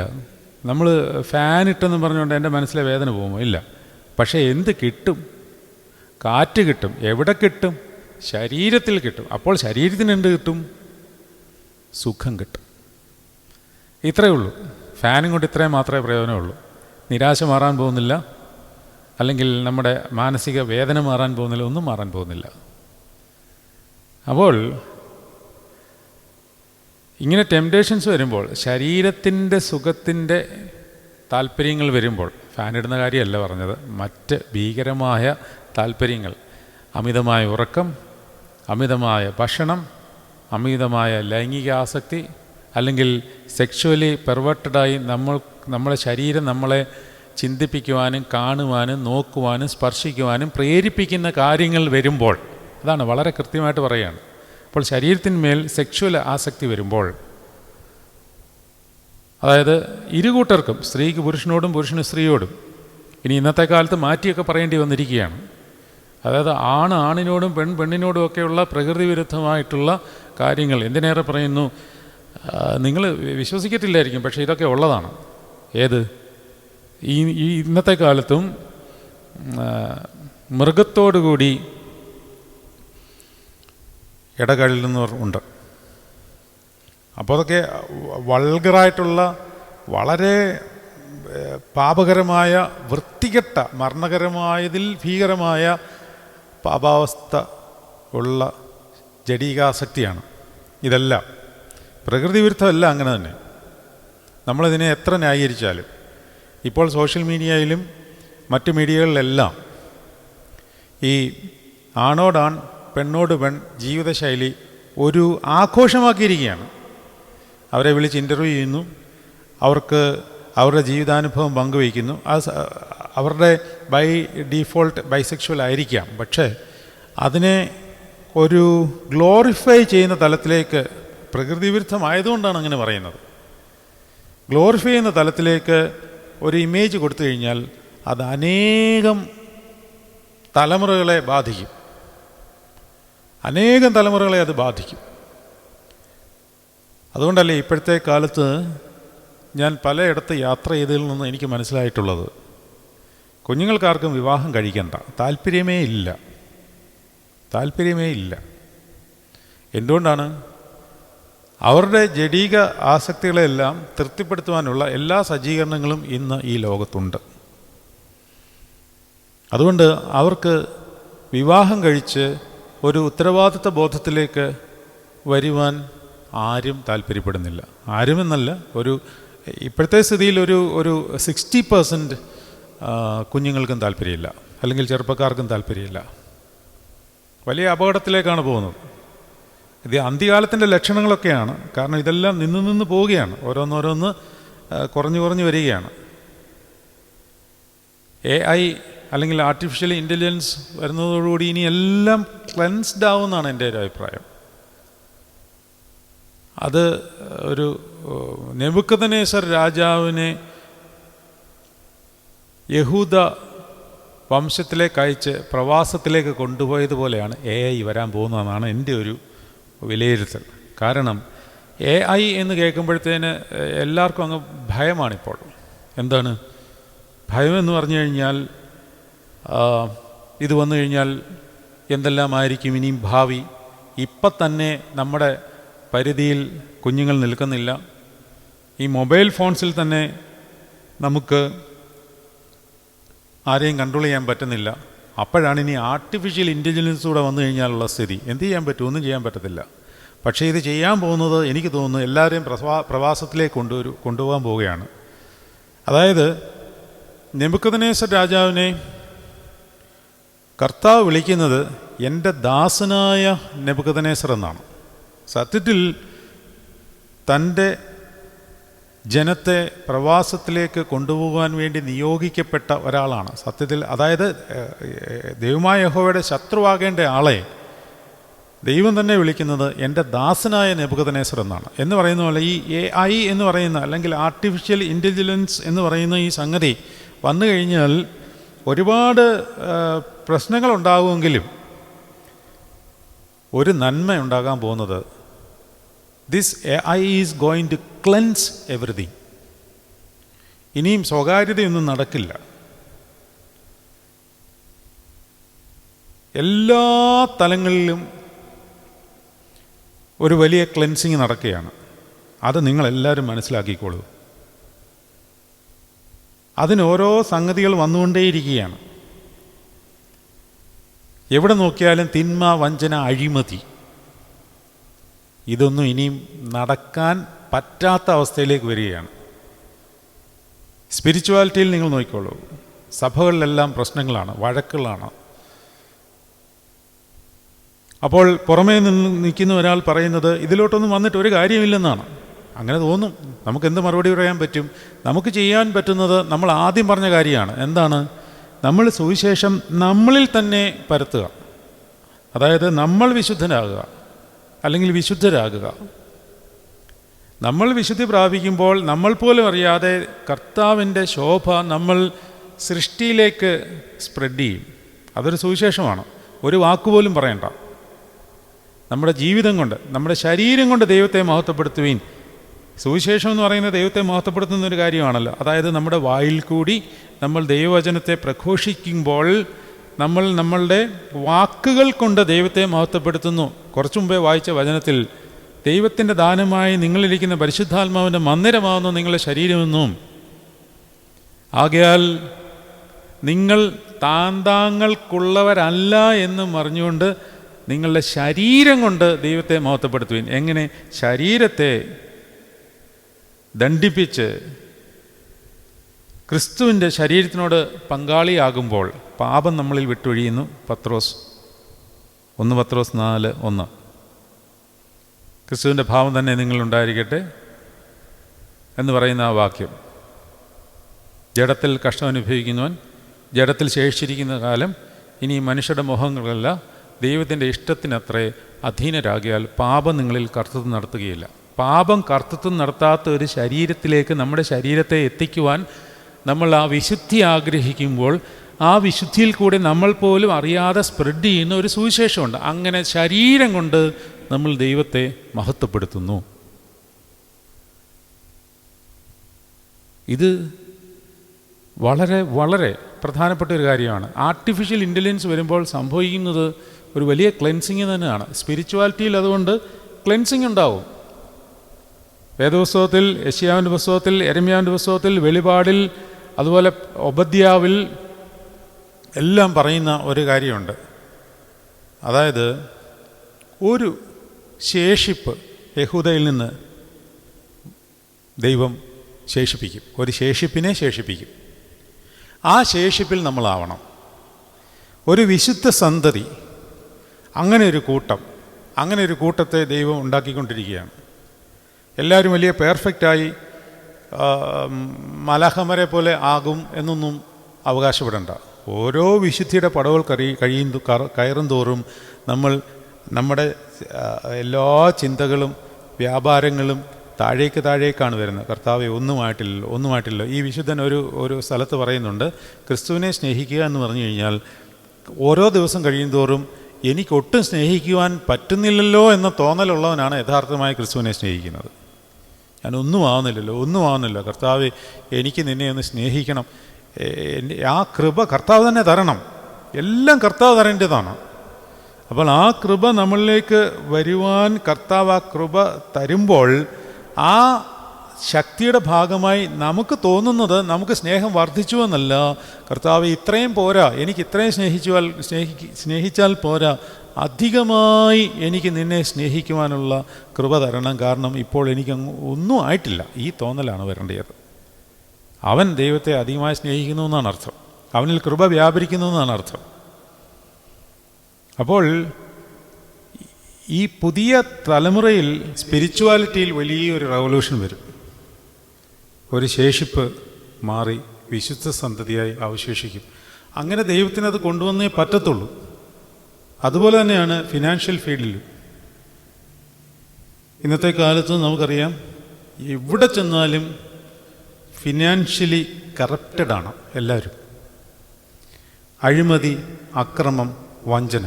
നമ്മൾ ഫാൻ ഇട്ടെന്ന് പറഞ്ഞുകൊണ്ട് എൻ്റെ മനസ്സിലെ വേദന പോകുമോ? ഇല്ല. പക്ഷേ എന്ത് കിട്ടും? കാറ്റ് കിട്ടും. എവിടെ കിട്ടും? ശരീരത്തിൽ കിട്ടും. അപ്പോൾ ശരീരത്തിന് എന്ത് കിട്ടും? സുഖം കിട്ടും. ഇത്രയേ ഉള്ളൂ. ഫാനും കൊണ്ട് ഇത്രയും മാത്രമേ പ്രയോജനമുള്ളൂ. നിരാശ മാറാൻ പോകുന്നില്ല, അല്ലെങ്കിൽ നമ്മുടെ മാനസിക വേദന മാറാൻ പോകുന്നില്ല, ഒന്നും മാറാൻ പോകുന്നില്ല. അപ്പോൾ ഇങ്ങനെ ടെംപ്റ്റേഷൻസ് വരുമ്പോൾ, ശരീരത്തിൻ്റെ സുഖത്തിൻ്റെ താല്പര്യങ്ങൾ വരുമ്പോൾ, ഫാനിടുന്ന കാര്യമല്ല പറഞ്ഞത്, മറ്റ് ഭീകരമായ താല്പര്യങ്ങൾ, അമിതമായ ഉറക്കം, അമിതമായ ഭക്ഷണം, അമിതമായ ലൈംഗിക ആസക്തി, അല്ലെങ്കിൽ സെക്ഷുവലി പെർവേർട്ടഡായി നമ്മളെ ശരീരം നമ്മളെ ചിന്തിപ്പിക്കുവാനും കാണുവാനും നോക്കുവാനും സ്പർശിക്കുവാനും പ്രേരിപ്പിക്കുന്ന കാര്യങ്ങൾ വരുമ്പോൾ, അതാണ് വളരെ കൃത്യമായിട്ട് പറയുകയാണ്. അപ്പോൾ ശരീരത്തിന്മേൽ സെക്ഷുവൽ ആസക്തി വരുമ്പോൾ, അതായത് ഇരുകൂട്ടർക്കും, സ്ത്രീക്ക് പുരുഷനോടും പുരുഷന് സ്ത്രീയോടും, ഇനി ഇന്നത്തെ കാലത്ത് മാറ്റിയൊക്കെ പറയേണ്ടി വന്നിരിക്കുകയാണ്. അതായത് ആണിനോടും പെണ്ണിനോടും ഒക്കെയുള്ള പ്രകൃതി വിരുദ്ധമായിട്ടുള്ള കാര്യങ്ങൾ, എന്തിനേറെ പറയുന്നു, നിങ്ങൾ വിശ്വസിക്കത്തില്ലായിരിക്കും, പക്ഷേ ഇതൊക്കെ ഉള്ളതാണ്. ഏത്? ഈ ഇന്നത്തെ കാലത്തും മൃഗത്തോടുകൂടി ഇടകഴലുന്നവർ ഉണ്ട്. അപ്പോൾ അതൊക്കെ വൾഗറായിട്ടുള്ള, വളരെ പാപകരമായ, വൃത്തികെട്ട, മരണകരമായതിൽ ഭീകരമായ പാപാവസ്ഥ ഉള്ള ജഡീകാസക്തിയാണ് ഇതെല്ലാം. പ്രകൃതി വിരുദ്ധമല്ല, അങ്ങനെ തന്നെ. നമ്മളിതിനെ എത്ര ന്യായീകരിച്ചാലും, ഇപ്പോൾ സോഷ്യൽ മീഡിയയിലും മറ്റ് മീഡിയകളിലെല്ലാം ഈ ആണോടാൺ പെണ്ണോട് പെൺ ജീവിതശൈലി ഒരു ആഘോഷമാക്കിയിരിക്കുകയാണ്. അവരെ വിളിച്ച് ഇൻ്റർവ്യൂ ചെയ്യുന്നു, അവർക്ക് അവരുടെ ജീവിതാനുഭവം പങ്കുവയ്ക്കുന്നു. അവരുടെ ബൈ ഡീഫോൾട്ട് ബൈസെക്ഷൽ ആയിരിക്കാം. പക്ഷേ അതിനെ ഒരു ഗ്ലോറിഫൈ ചെയ്യുന്ന തലത്തിലേക്ക്, പ്രകൃതി വിരുദ്ധമായതുകൊണ്ടാണ് അങ്ങനെ പറയുന്നത്, ഗ്ലോറിഫൈ ചെയ്യുന്ന തലത്തിലേക്ക് ഒരു ഇമേജ് കൊടുത്തു കഴിഞ്ഞാൽ അത് അനേകം തലമുറകളെ ബാധിക്കും, അനേകം തലമുറകളെ അത് ബാധിക്കും. അതുകൊണ്ടല്ലേ ഇപ്പോഴത്തെ കാലത്ത് ഞാൻ പലയിടത്ത് യാത്ര ചെയ്തതിൽ നിന്ന് എനിക്ക് മനസ്സിലായിട്ടുള്ളത്, കുഞ്ഞുങ്ങൾക്കാർക്കും വിവാഹം കഴിക്കണ്ട, താല്പര്യമേ ഇല്ല. എന്തുകൊണ്ടാണ്? അവരുടെ ജഡീക ആസക്തികളെല്ലാം തൃപ്തിപ്പെടുത്തുവാനുള്ള എല്ലാ സജ്ജീകരണങ്ങളും ഇന്ന് ഈ ലോകത്തുണ്ട്. അതുകൊണ്ട് അവർക്ക് വിവാഹം കഴിച്ച് ഒരു ഉത്തരവാദിത്വ ബോധത്തിലേക്ക് വരുവാൻ ആരും താല്പര്യപ്പെടുന്നില്ല. ആരുമെന്നല്ല, ഇപ്പോഴത്തെ സ്ഥിതിയിൽ ഒരു 60% കുഞ്ഞുങ്ങൾക്കും താല്പര്യമില്ല, അല്ലെങ്കിൽ ചെറുപ്പക്കാർക്കും താല്പര്യമില്ല. വലിയ അപകടത്തിലേക്കാണ് പോകുന്നത്. ഇത് അന്ത്യകാലത്തിൻ്റെ ലക്ഷണങ്ങളൊക്കെയാണ്. കാരണം ഇതെല്ലാം നിന്ന് പോവുകയാണ്, ഓരോന്നോരോന്ന് കുറഞ്ഞു വരികയാണ്. AI അല്ലെങ്കിൽ ആർട്ടിഫിഷ്യൽ ഇൻ്റലിജൻസ് വരുന്നതോടുകൂടി ഇനി എല്ലാം ക്ലെൻസ്ഡ് ആവുമെന്നാണ് എൻ്റെ ഒരു അഭിപ്രായം. അത് ഒരു നെബൂഖദ്നേസർ രാജാവിനെ യഹൂദ വംശത്തിലേക്ക് അയച്ച് പ്രവാസത്തിലേക്ക് കൊണ്ടുപോയതുപോലെയാണ് AI വരാൻ പോകുന്നതെന്നാണ് എൻ്റെ ഒരു വിലയിരുത്തൽ. കാരണം AI എന്ന് കേൾക്കുമ്പോഴത്തേന് എല്ലാവർക്കും അങ്ങ് ഭയമാണിപ്പോൾ. എന്താണ് ഭയമെന്ന് പറഞ്ഞു കഴിഞ്ഞാൽ, ഇത് വന്നു കഴിഞ്ഞാൽ എന്തെല്ലാമായിരിക്കും ഇനിയും ഭാവി. ഇപ്പം തന്നെ നമ്മുടെ പരിധിയിൽ കുഞ്ഞുങ്ങൾ നിൽക്കുന്നില്ല. ഈ മൊബൈൽ ഫോൺസിൽ തന്നെ നമുക്ക് ആരെയും കൺട്രോൾ ചെയ്യാൻ പറ്റുന്നില്ല. അപ്പോഴാണ് ഇനി ആർട്ടിഫിഷ്യൽ ഇൻ്റലിജൻസ് കൂടെ വന്നു കഴിഞ്ഞാലുള്ള സ്ഥിതി. എന്ത് ചെയ്യാൻ പറ്റും? ഒന്നും ചെയ്യാൻ പറ്റത്തില്ല. പക്ഷേ ഇത് ചെയ്യാൻ പോകുന്നത് എനിക്ക് തോന്നുന്നു എല്ലാവരെയും പ്രവാസത്തിലേക്ക് കൊണ്ടുപോകാൻ പോവുകയാണ്. അതായത് നെബൂഖദ്നേസർ രാജാവിനെ കർത്താവ് വിളിക്കുന്നത് എൻ്റെ ദാസനായ നെബൂഖദ്നേസർ എന്നാണ്. സത്യത്തിൽ തൻ്റെ ജനത്തെ പ്രവാസത്തിലേക്ക് കൊണ്ടുപോകാൻ വേണ്ടി നിയോഗിക്കപ്പെട്ട ഒരാളാണ് സത്യത്തിൽ. അതായത് ദൈവമായ യഹോവയുടെ ശത്രുവാകേണ്ട ആളെ ദൈവം തന്നെ വിളിക്കുന്നത് എൻ്റെ ദാസനായ നെബൂഖദ്നേസർ എന്നാണ്. എന്ന് പറയുന്ന പോലെ ഈ AI എന്ന് പറയുന്ന, അല്ലെങ്കിൽ ആർട്ടിഫിഷ്യൽ ഇൻ്റലിജൻസ് എന്ന് പറയുന്ന ഈ സംഗതി വന്നു കഴിഞ്ഞാൽ ഒരുപാട് പ്രശ്നങ്ങളുണ്ടാകുമെങ്കിലും ഒരു നന്മ ഉണ്ടാകാൻ പോകുന്നത്, this AI is going to cleanse everything. ഇനിയും സ്വകാര്യതയൊന്നും നടക്കില്ല. എല്ലാ തലങ്ങളിലും ഒരു വലിയ ക്ലെൻസിങ് നടക്കുകയാണ്. അത് നിങ്ങളെല്ലാവരും മനസ്സിലാക്കിക്കോളൂ. അതിന് ഓരോ സംഗതികൾ വന്നുകൊണ്ടേയിരിക്കുകയാണ്. എവിടെ നോക്കിയാലും തിന്മ, വഞ്ചന, അഴിമതി, ഇതൊന്നും ഇനിയും നടക്കാൻ പറ്റാത്ത അവസ്ഥയിലേക്ക് വരികയാണ്. സ്പിരിച്വാലിറ്റിയിൽ നിങ്ങൾ നോക്കിക്കോളൂ, സഭകളിലെല്ലാം പ്രശ്നങ്ങളാണ്, വഴക്കുകളാണ്. അപ്പോൾ പുറമേ നിന്ന് നിൽക്കുന്ന ഒരാൾ പറയുന്നത് ഇതിലോട്ടൊന്നും വന്നിട്ട് ഒരു കാര്യമില്ലെന്നാണ്. അങ്ങനെ തോന്നും. നമുക്ക് എന്ത് മറുപടി പറയാൻ പറ്റും? നമുക്ക് ചെയ്യാൻ പറ്റുന്നത് നമ്മൾ ആദ്യം പറഞ്ഞ കാര്യമാണ്. എന്താണ്? നമ്മൾ സുവിശേഷം നമ്മളിൽ തന്നെ പരത്തുക. അതായത് നമ്മൾ വിശുദ്ധനാകുക, അല്ലെങ്കിൽ വിശുദ്ധരാകുക. നമ്മൾ വിശുദ്ധി പ്രാപിക്കുമ്പോൾ നമ്മൾ പോലും അറിയാതെ കർത്താവിൻ്റെ ശോഭ നമ്മൾ സൃഷ്ടിയിലേക്ക് സ്പ്രെഡ് ചെയ്യും. അതൊരു സുവിശേഷമാണ്. ഒരു വാക്കുപോലും പറയണ്ട. നമ്മുടെ ജീവിതം കൊണ്ട്, നമ്മുടെ ശരീരം കൊണ്ട് ദൈവത്തെ മഹത്വപ്പെടുത്തുവീൻ. സുവിശേഷം എന്ന് പറയുന്നത് ദൈവത്തെ മഹത്വപ്പെടുത്തുന്ന ഒരു കാര്യമാണല്ലോ. അതായത് നമ്മുടെ വായിൽ കൂടി നമ്മൾ ദൈവവചനത്തെ പ്രഘോഷിക്കുമ്പോൾ നമ്മൾ നമ്മളുടെ വാക്കുകൾ കൊണ്ട് ദൈവത്തെ മഹത്വപ്പെടുത്തുന്നു. കുറച്ചു മുമ്പേ വായിച്ച വചനത്തിൽ ദൈവത്തിൻ്റെ ദാനമായി നിങ്ങളിരിക്കുന്ന പരിശുദ്ധാത്മാവിൻ്റെ മന്ദിരമാകുന്നു നിങ്ങളുടെ ശരീരമെന്നും, ആകയാൽ നിങ്ങൾ താങ്കൾക്കുള്ളവരല്ല എന്നും അറിഞ്ഞുകൊണ്ട് നിങ്ങളുടെ ശരീരം കൊണ്ട് ദൈവത്തെ മഹത്വപ്പെടുത്തുവിൻ. എങ്ങനെ? ശരീരത്തെ ദണ്ഡിപ്പിച്ച് ക്രിസ്തുവിൻ്റെ ശരീരത്തിനോട് പങ്കാളിയാകുമ്പോൾ പാപം നമ്മളിൽ വിട്ടൊഴിയുന്നു. 1 പത്രോസ് 4:1. ക്രിസ്തുവിൻ്റെ ഭാവം തന്നെ നിങ്ങളുണ്ടായിരിക്കട്ടെ എന്ന് പറയുന്ന ആ വാക്യം. ജഡത്തിൽ കഷ്ടം അനുഭവിക്കുന്നവൻ ജഡത്തിൽ ശേഷിച്ചിരിക്കുന്ന കാലം ഇനി മനുഷ്യരുടെ മുഖങ്ങളല്ല ദൈവത്തിൻ്റെ ഇഷ്ടത്തിനത്രേ അധീനരാകിയാൽ പാപം നിങ്ങളിൽ കർത്തൃത്വം നടത്തുകയില്ല. പാപം കർത്തൃത്വം നടത്താത്ത ഒരു ശരീരത്തിലേക്ക് നമ്മുടെ ശരീരത്തെ എത്തിക്കുവാൻ നമ്മൾ ആ വിശുദ്ധി ആഗ്രഹിക്കുമ്പോൾ ആ വിശുദ്ധിയിൽ കൂടി നമ്മൾ പോലും അറിയാതെ സ്പ്രെഡ് ചെയ്യുന്ന ഒരു സുവിശേഷമുണ്ട്. അങ്ങനെ ശരീരം കൊണ്ട് നമ്മൾ ദൈവത്തെ മഹത്വപ്പെടുത്തുന്നു. ഇത് വളരെ വളരെ പ്രധാനപ്പെട്ട ഒരു കാര്യമാണ്. ആർട്ടിഫിഷ്യൽ ഇൻ്റലിജൻസ് വരുമ്പോൾ സംഭവിക്കുന്നത് ഒരു വലിയ ക്ലെൻസിങ് തന്നെയാണ്. സ്പിരിച്വാലിറ്റിയിൽ അതുകൊണ്ട് ക്ലെൻസിങ് ഉണ്ടാവും. വേദപുസ്തകത്തിൽ, യെശയ്യാവിൻ്റെ പുസ്തകത്തിൽ, യെരമ്യാവിൻ്റെ പുസ്തകത്തിൽ, വെളിപാടിൽ, അതുപോലെ ഒബദ്യാവിൽ എല്ലാം പറയുന്ന ഒരു കാര്യമുണ്ട്. അതായത് ഒരു ശേഷിപ്പ് യഹൂദയിൽ നിന്ന് ദൈവം ശേഷിപ്പിക്കും, ഒരു ശേഷിപ്പിനെ ശേഷിപ്പിക്കും. ആ ശേഷിപ്പിൽ നമ്മളാവണം. ഒരു വിശുദ്ധ സന്തതി, അങ്ങനെ ഒരു കൂട്ടം, അങ്ങനെ ഒരു കൂട്ടത്തെ ദൈവം ഉണ്ടാക്കിക്കൊണ്ടിരിക്കുകയാണ്. എല്ലാവരും വലിയ പെർഫെക്റ്റായി മലാഖമാരെ പോലെ ആകും എന്നൊന്നും അവകാശപ്പെടേണ്ട. ഓരോ വിശുദ്ധിയുടെ പടവുകൾ കയറും തോറും നമ്മൾ നമ്മുടെ എല്ലാ ചിന്തകളും വ്യാപാരങ്ങളും താഴേക്കാണ് വരുന്നത്. കർത്താവെ ഒന്നുമായിട്ടില്ല. ഈ വിശുദ്ധൻ ഒരു സ്ഥലത്ത് പറയുന്നുണ്ട്, ക്രിസ്തുവിനെ സ്നേഹിക്കുക എന്ന് പറഞ്ഞു കഴിഞ്ഞാൽ ഓരോ ദിവസം കഴിയും തോറും എനിക്കൊട്ടും സ്നേഹിക്കുവാൻ പറ്റുന്നില്ലല്ലോ എന്ന തോന്നലുള്ളവനാണ് യഥാർത്ഥമായി ക്രിസ്തുവിനെ സ്നേഹിക്കുന്നത്. ഒന്നും ആവുന്നില്ല. കർത്താവെ, എനിക്ക് നിന്നെ ഒന്ന് സ്നേഹിക്കണം. ആ കൃപ കർത്താവ് തന്നെ തരണം. എല്ലാം കർത്താവ് തരേണ്ടതാണ്. അപ്പോൾ ആ കൃപ നമ്മളിലേക്ക് വരുവാൻ കർത്താവ് ആ കൃപ തരുമ്പോൾ ആ ശക്തിയുടെ ഭാഗമായി നമുക്ക് തോന്നുന്നത് നമുക്ക് സ്നേഹം വർദ്ധിച്ചു എന്നല്ല. കർത്താവ് ഇത്രയും പോരാ, എനിക്ക് ഇത്രയും സ്നേഹിച്ചാൽ പോരാ, അധികമായി എനിക്ക് നിന്നെ സ്നേഹിക്കുവാനുള്ള കൃപ തരണം. കാരണം ഇപ്പോൾ എനിക്ക് ഒന്നും ആയിട്ടില്ല. ഈ തോന്നലാണ് വരേണ്ടത്. അവൻ ദൈവത്തെ അധികമായി സ്നേഹിക്കുന്നു എന്നാണ് അർത്ഥം. അവനിൽ കൃപ വ്യാപരിക്കുന്നു എന്നാണ് അർത്ഥം. അപ്പോൾ ഈ പുതിയ തലമുറയിൽ സ്പിരിച്വാലിറ്റിയിൽ വലിയൊരു റവല്യൂഷൻ വരും. ഒരു ശേഷിപ്പ് മാറി വിശുദ്ധ സന്തതിയായി അവശേഷിക്കും. അങ്ങനെ ദൈവത്തിനത് കൊണ്ടുവന്നേ പറ്റത്തുള്ളൂ. അതുപോലെ തന്നെയാണ് ഫിനാൻഷ്യൽ ഫീൽഡിലും. ഇന്നത്തെ കാലത്ത് നമുക്കറിയാം, എവിടെ ചെന്നാലും ഫിനാൻഷ്യലി കറപ്റ്റഡാണ് എല്ലാവരും. അഴിമതി, അക്രമം, വഞ്ചന,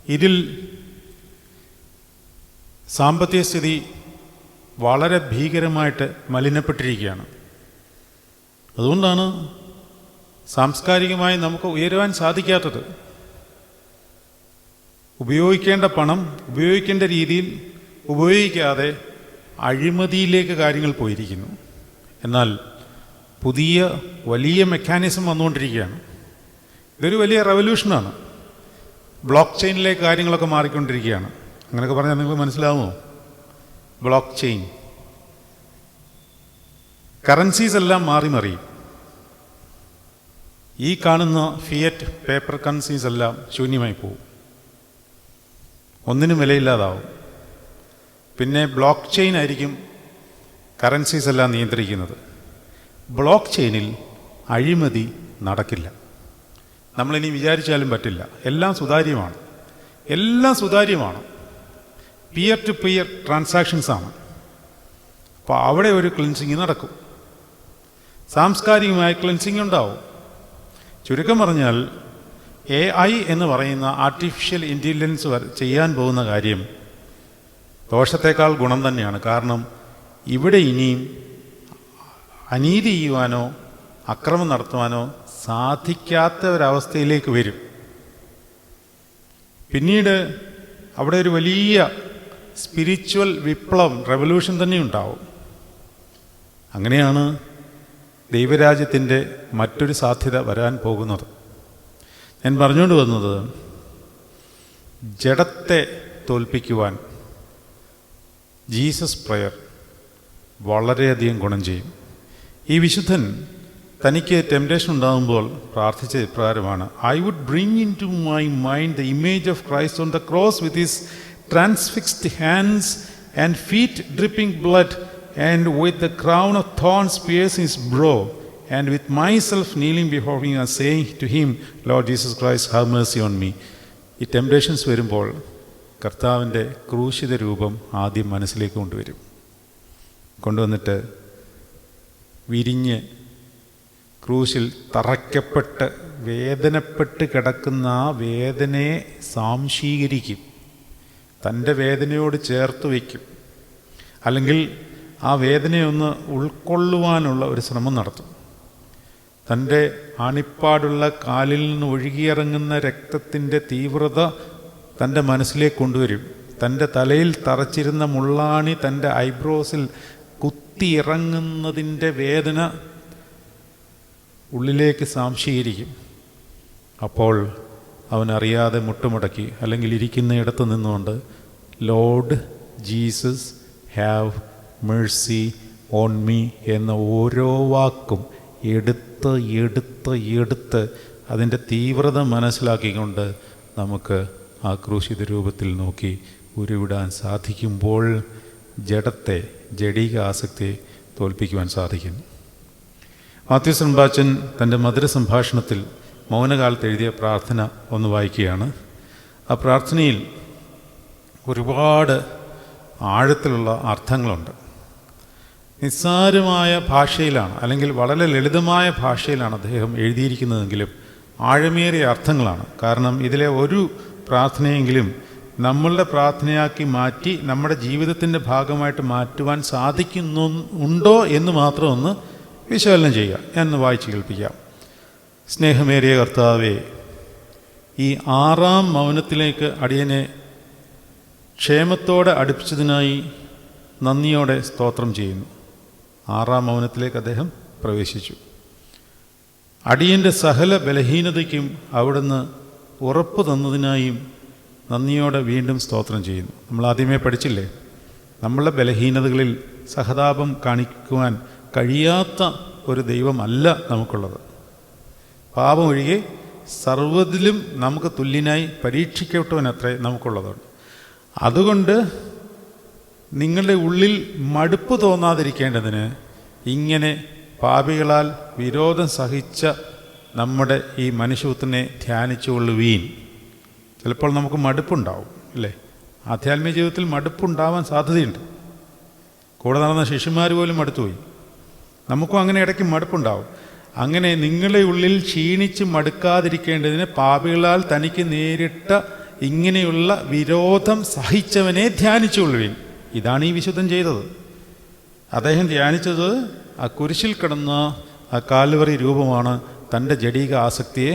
ഇതിൽ സാമ്പത്തിക സ്ഥിതി വളരെ ഭീകരമായിട്ട് മലിനപ്പെട്ടിരിക്കുകയാണ്. അതുകൊണ്ടാണ് സാംസ്കാരികമായി നമുക്ക് ഉയരുവാൻ സാധിക്കാത്തത്. ഉപയോഗിക്കേണ്ട പണം ഉപയോഗിക്കേണ്ട രീതിയിൽ ഉപയോഗിക്കാതെ അഴിമതിയിലേക്ക് കാര്യങ്ങൾ പോയിരിക്കുന്നു. എന്നാൽ പുതിയ വലിയ മെക്കാനിസം വന്നുകൊണ്ടിരിക്കുകയാണ്. ഇതൊരു വലിയ റവല്യൂഷനാണ്. ബ്ലോക്ക് ചെയിനിലേക്ക് കാര്യങ്ങളൊക്കെ മാറിക്കൊണ്ടിരിക്കുകയാണ്. അങ്ങനെയൊക്കെ പറഞ്ഞാൽ നിങ്ങൾ മനസ്സിലാവുമോ? ബ്ലോക്ക് ചെയിൻ, കറൻസീസ് എല്ലാം മാറി. ഈ കാണുന്ന ഫിയറ്റ് പേപ്പർ കറൻസീസ് എല്ലാം ശൂന്യമായി പോകും, ഒന്നിനും വിലയില്ലാതാവും. പിന്നെ ബ്ലോക്ക് ചെയിൻ ആയിരിക്കും കറൻസീസ് എല്ലാം നിയന്ത്രിക്കുന്നത്. ബ്ലോക്ക് ചെയിനിൽ അഴിമതി നടക്കില്ല. നമ്മളിനി വിചാരിച്ചാലും പറ്റില്ല. എല്ലാം സുതാര്യമാണ്. പിയർ ടു പിയർ ട്രാൻസാക്ഷൻസാണ്. അപ്പോൾ അവിടെ ഒരു ക്ലിൻസിങ് നടക്കും. സാംസ്കാരികമായ ക്ലിൻസിങ് ഉണ്ടാവും. ചുരുക്കം പറഞ്ഞാൽ AI എന്ന് പറയുന്ന ആർട്ടിഫിഷ്യൽ ഇൻ്റലിജൻസ് ചെയ്യാൻ പോകുന്ന കാര്യം ദോഷത്തേക്കാൾ ഗുണം തന്നെയാണ്. കാരണം ഇവിടെ ഇനിയും അനീതി ചെയ്യുവാനോ അക്രമം നടത്തുവാനോ സാധിക്കാത്ത ഒരവസ്ഥയിലേക്ക് വരും. പിന്നീട് അവിടെ ഒരു വലിയ സ്പിരിച്വൽ വിപ്ലവം, റെവല്യൂഷൻ തന്നെ ഉണ്ടാവും. അങ്ങനെയാണ് ദൈവരാജ്യത്തിൻ്റെ മറ്റൊരു സാധ്യത വരാൻ പോകുന്നത്. ഞാൻ പറഞ്ഞുകൊണ്ട് വന്നത്, ജഡത്തെ തോൽപ്പിക്കുവാൻ ജീസസ് പ്രയർ വളരെയധികം ഗുണം ചെയ്യും. ഈ വിശുദ്ധൻ തനിക്ക് ടെംപ്റ്റേഷൻ ഉണ്ടാകുമ്പോൾ പ്രാർത്ഥിച്ച ഇപ്രകാരമാണ്: I would bring into my mind the image of Christ on the cross with his transfixed hands and feet dripping blood and with the crown of thorns piercing his brow. and with myself kneeling before him and saying to him, Lord Jesus Christ, have mercy on me. ഈ temptations വരുമ്പോൾ കർത്താവിൻ്റെ ക്രൂശിത രൂപം ആദ്യം മനസ്സിലേക്ക് കൊണ്ടുവന്നിട്ട് വിരിഞ്ഞ് ക്രൂശിൽ തറയ്ക്കപ്പെട്ട് വേദനപ്പെട്ട് കിടക്കുന്ന ആ വേദനയെ സാംശീകരിക്കും, തൻ്റെ വേദനയോട് ചേർത്ത് വയ്ക്കും, അല്ലെങ്കിൽ ആ വേദനയൊന്ന് ഉൾക്കൊള്ളുവാനുള്ള ഒരു ശ്രമം നടത്തും. തൻ്റെ ആണിപ്പാടുള്ള കാലിൽ നിന്ന് ഒഴുകിയിറങ്ങുന്ന രക്തത്തിൻ്റെ തീവ്രത തൻ്റെ മനസ്സിലേക്ക് കൊണ്ടുവരും. തൻ്റെ തലയിൽ തറച്ചിരുന്ന മുള്ളാണി തൻ്റെ ഐബ്രോസിൽ കുത്തിയിറങ്ങുന്നതിൻ്റെ വേദന ഉള്ളിലേക്ക് സാംശീകരിക്കും. അപ്പോൾ അവനറിയാതെ മുട്ടുമടക്കി അല്ലെങ്കിൽ ഇരിക്കുന്നയിടത്ത് നിന്നുകൊണ്ട് Lord Jesus have Mercy on me എന്ന ഓരോ വാക്കും എടുത്ത് അതിൻ്റെ തീവ്രത മനസ്സിലാക്കിക്കൊണ്ട് നമുക്ക് ആ ക്രൂശിത രൂപത്തിൽ നോക്കി ഉരുവിടാൻ സാധിക്കുമ്പോൾ ജഡിക ആസക്തിയെ തോൽപ്പിക്കുവാൻ സാധിക്കുന്നു. മാത്യു സെബാസ്റ്റ്യൻ തൻ്റെ മധുര സംഭാഷണത്തിൽ മൗനകാലത്ത് എഴുതിയ പ്രാർത്ഥന ഒന്ന് വായിക്കുകയാണ്. ആ പ്രാർത്ഥനയിൽ ഒരുപാട് ആഴത്തിലുള്ള അർത്ഥങ്ങളുണ്ട്. നിസ്സാരമായ ഭാഷയിലാണ്, അല്ലെങ്കിൽ വളരെ ലളിതമായ ഭാഷയിലാണ് അദ്ദേഹം എഴുതിയിരിക്കുന്നതെങ്കിലും ആഴമേറിയ അർത്ഥങ്ങളാണ്. കാരണം ഇതിലെ ഒരു പ്രാർത്ഥനയെങ്കിലും നമ്മളുടെ പ്രാർത്ഥനയാക്കി മാറ്റി നമ്മുടെ ജീവിതത്തിൻ്റെ ഭാഗമായിട്ട് മാറ്റുവാൻ സാധിക്കുന്നുണ്ടോ എന്ന് മാത്രം ഒന്ന് വിശകലനം ചെയ്യുക. ഞാനൊന്ന് വായിച്ച് കേൾപ്പിക്കാം. സ്നേഹമേറിയ കർത്താവേ, ഈ 6-ാം മൗനത്തിലേക്ക് അടിയനെ ക്ഷേമത്തോടെ അടുപ്പിച്ചതിനായി നന്ദിയോടെ സ്തോത്രം ചെയ്യുന്നു. 6-ാം മൗനത്തിലേക്ക് അദ്ദേഹം പ്രവേശിച്ചു. അടിയൻ്റെ സകല ബലഹീനതയ്ക്കും അവിടുന്ന് ഉറപ്പ് തന്നതിനായും നന്ദിയോടെ വീണ്ടും സ്തോത്രം ചെയ്യുന്നു. നമ്മൾ ആദ്യമേ പഠിച്ചില്ലേ, നമ്മളുടെ ബലഹീനതകളിൽ സഹതാപം കാണിക്കുവാൻ കഴിയാത്ത ഒരു ദൈവമല്ല നമുക്കുള്ളത്. പാപം ഒഴികെ സർവ്വതിലും നമുക്ക് തുല്യനായി പരീക്ഷിക്കപ്പെട്ടവനത്രേ നമുക്കുള്ളതാണ്. അതുകൊണ്ട് നിങ്ങളുടെ ഉള്ളിൽ മടുപ്പ് തോന്നാതിരിക്കേണ്ടതിന് ഇങ്ങനെ പാപികളാൽ വിരോധം സഹിച്ച നമ്മുടെ ഈ മനുഷ്യപുത്രനെ ധ്യാനിച്ചുകൊള്ളുവീൻ. ചിലപ്പോൾ നമുക്ക് മടുപ്പുണ്ടാവും, അല്ലേ? ആധ്യാത്മിക ജീവിതത്തിൽ മടുപ്പുണ്ടാവാൻ സാധ്യതയുണ്ട്. കൂടെ നടന്ന ശിഷ്യന്മാർ പോലും മടുത്തുപോയി. നമുക്കും അങ്ങനെ ഇടയ്ക്ക് മടുപ്പുണ്ടാവും. അങ്ങനെ നിങ്ങളുടെ ഉള്ളിൽ ക്ഷീണിച്ച് മടുക്കാതിരിക്കേണ്ടതിന് പാപികളാൽ തനിക്ക് നേരിട്ട ഇങ്ങനെയുള്ള വിരോധം സഹിച്ചവനെ ധ്യാനിച്ചുകൊള്ളുവിൻ. ഇതാണ് ഈ വിശുദ്ധൻ ചെയ്തത്. അദ്ദേഹം ധ്യാനിച്ചത് ആ കുരിശിൽ കിടന്ന ആ കാൽവറി രൂപമാണ്, തൻ്റെ ജഡിക ആസക്തിയെ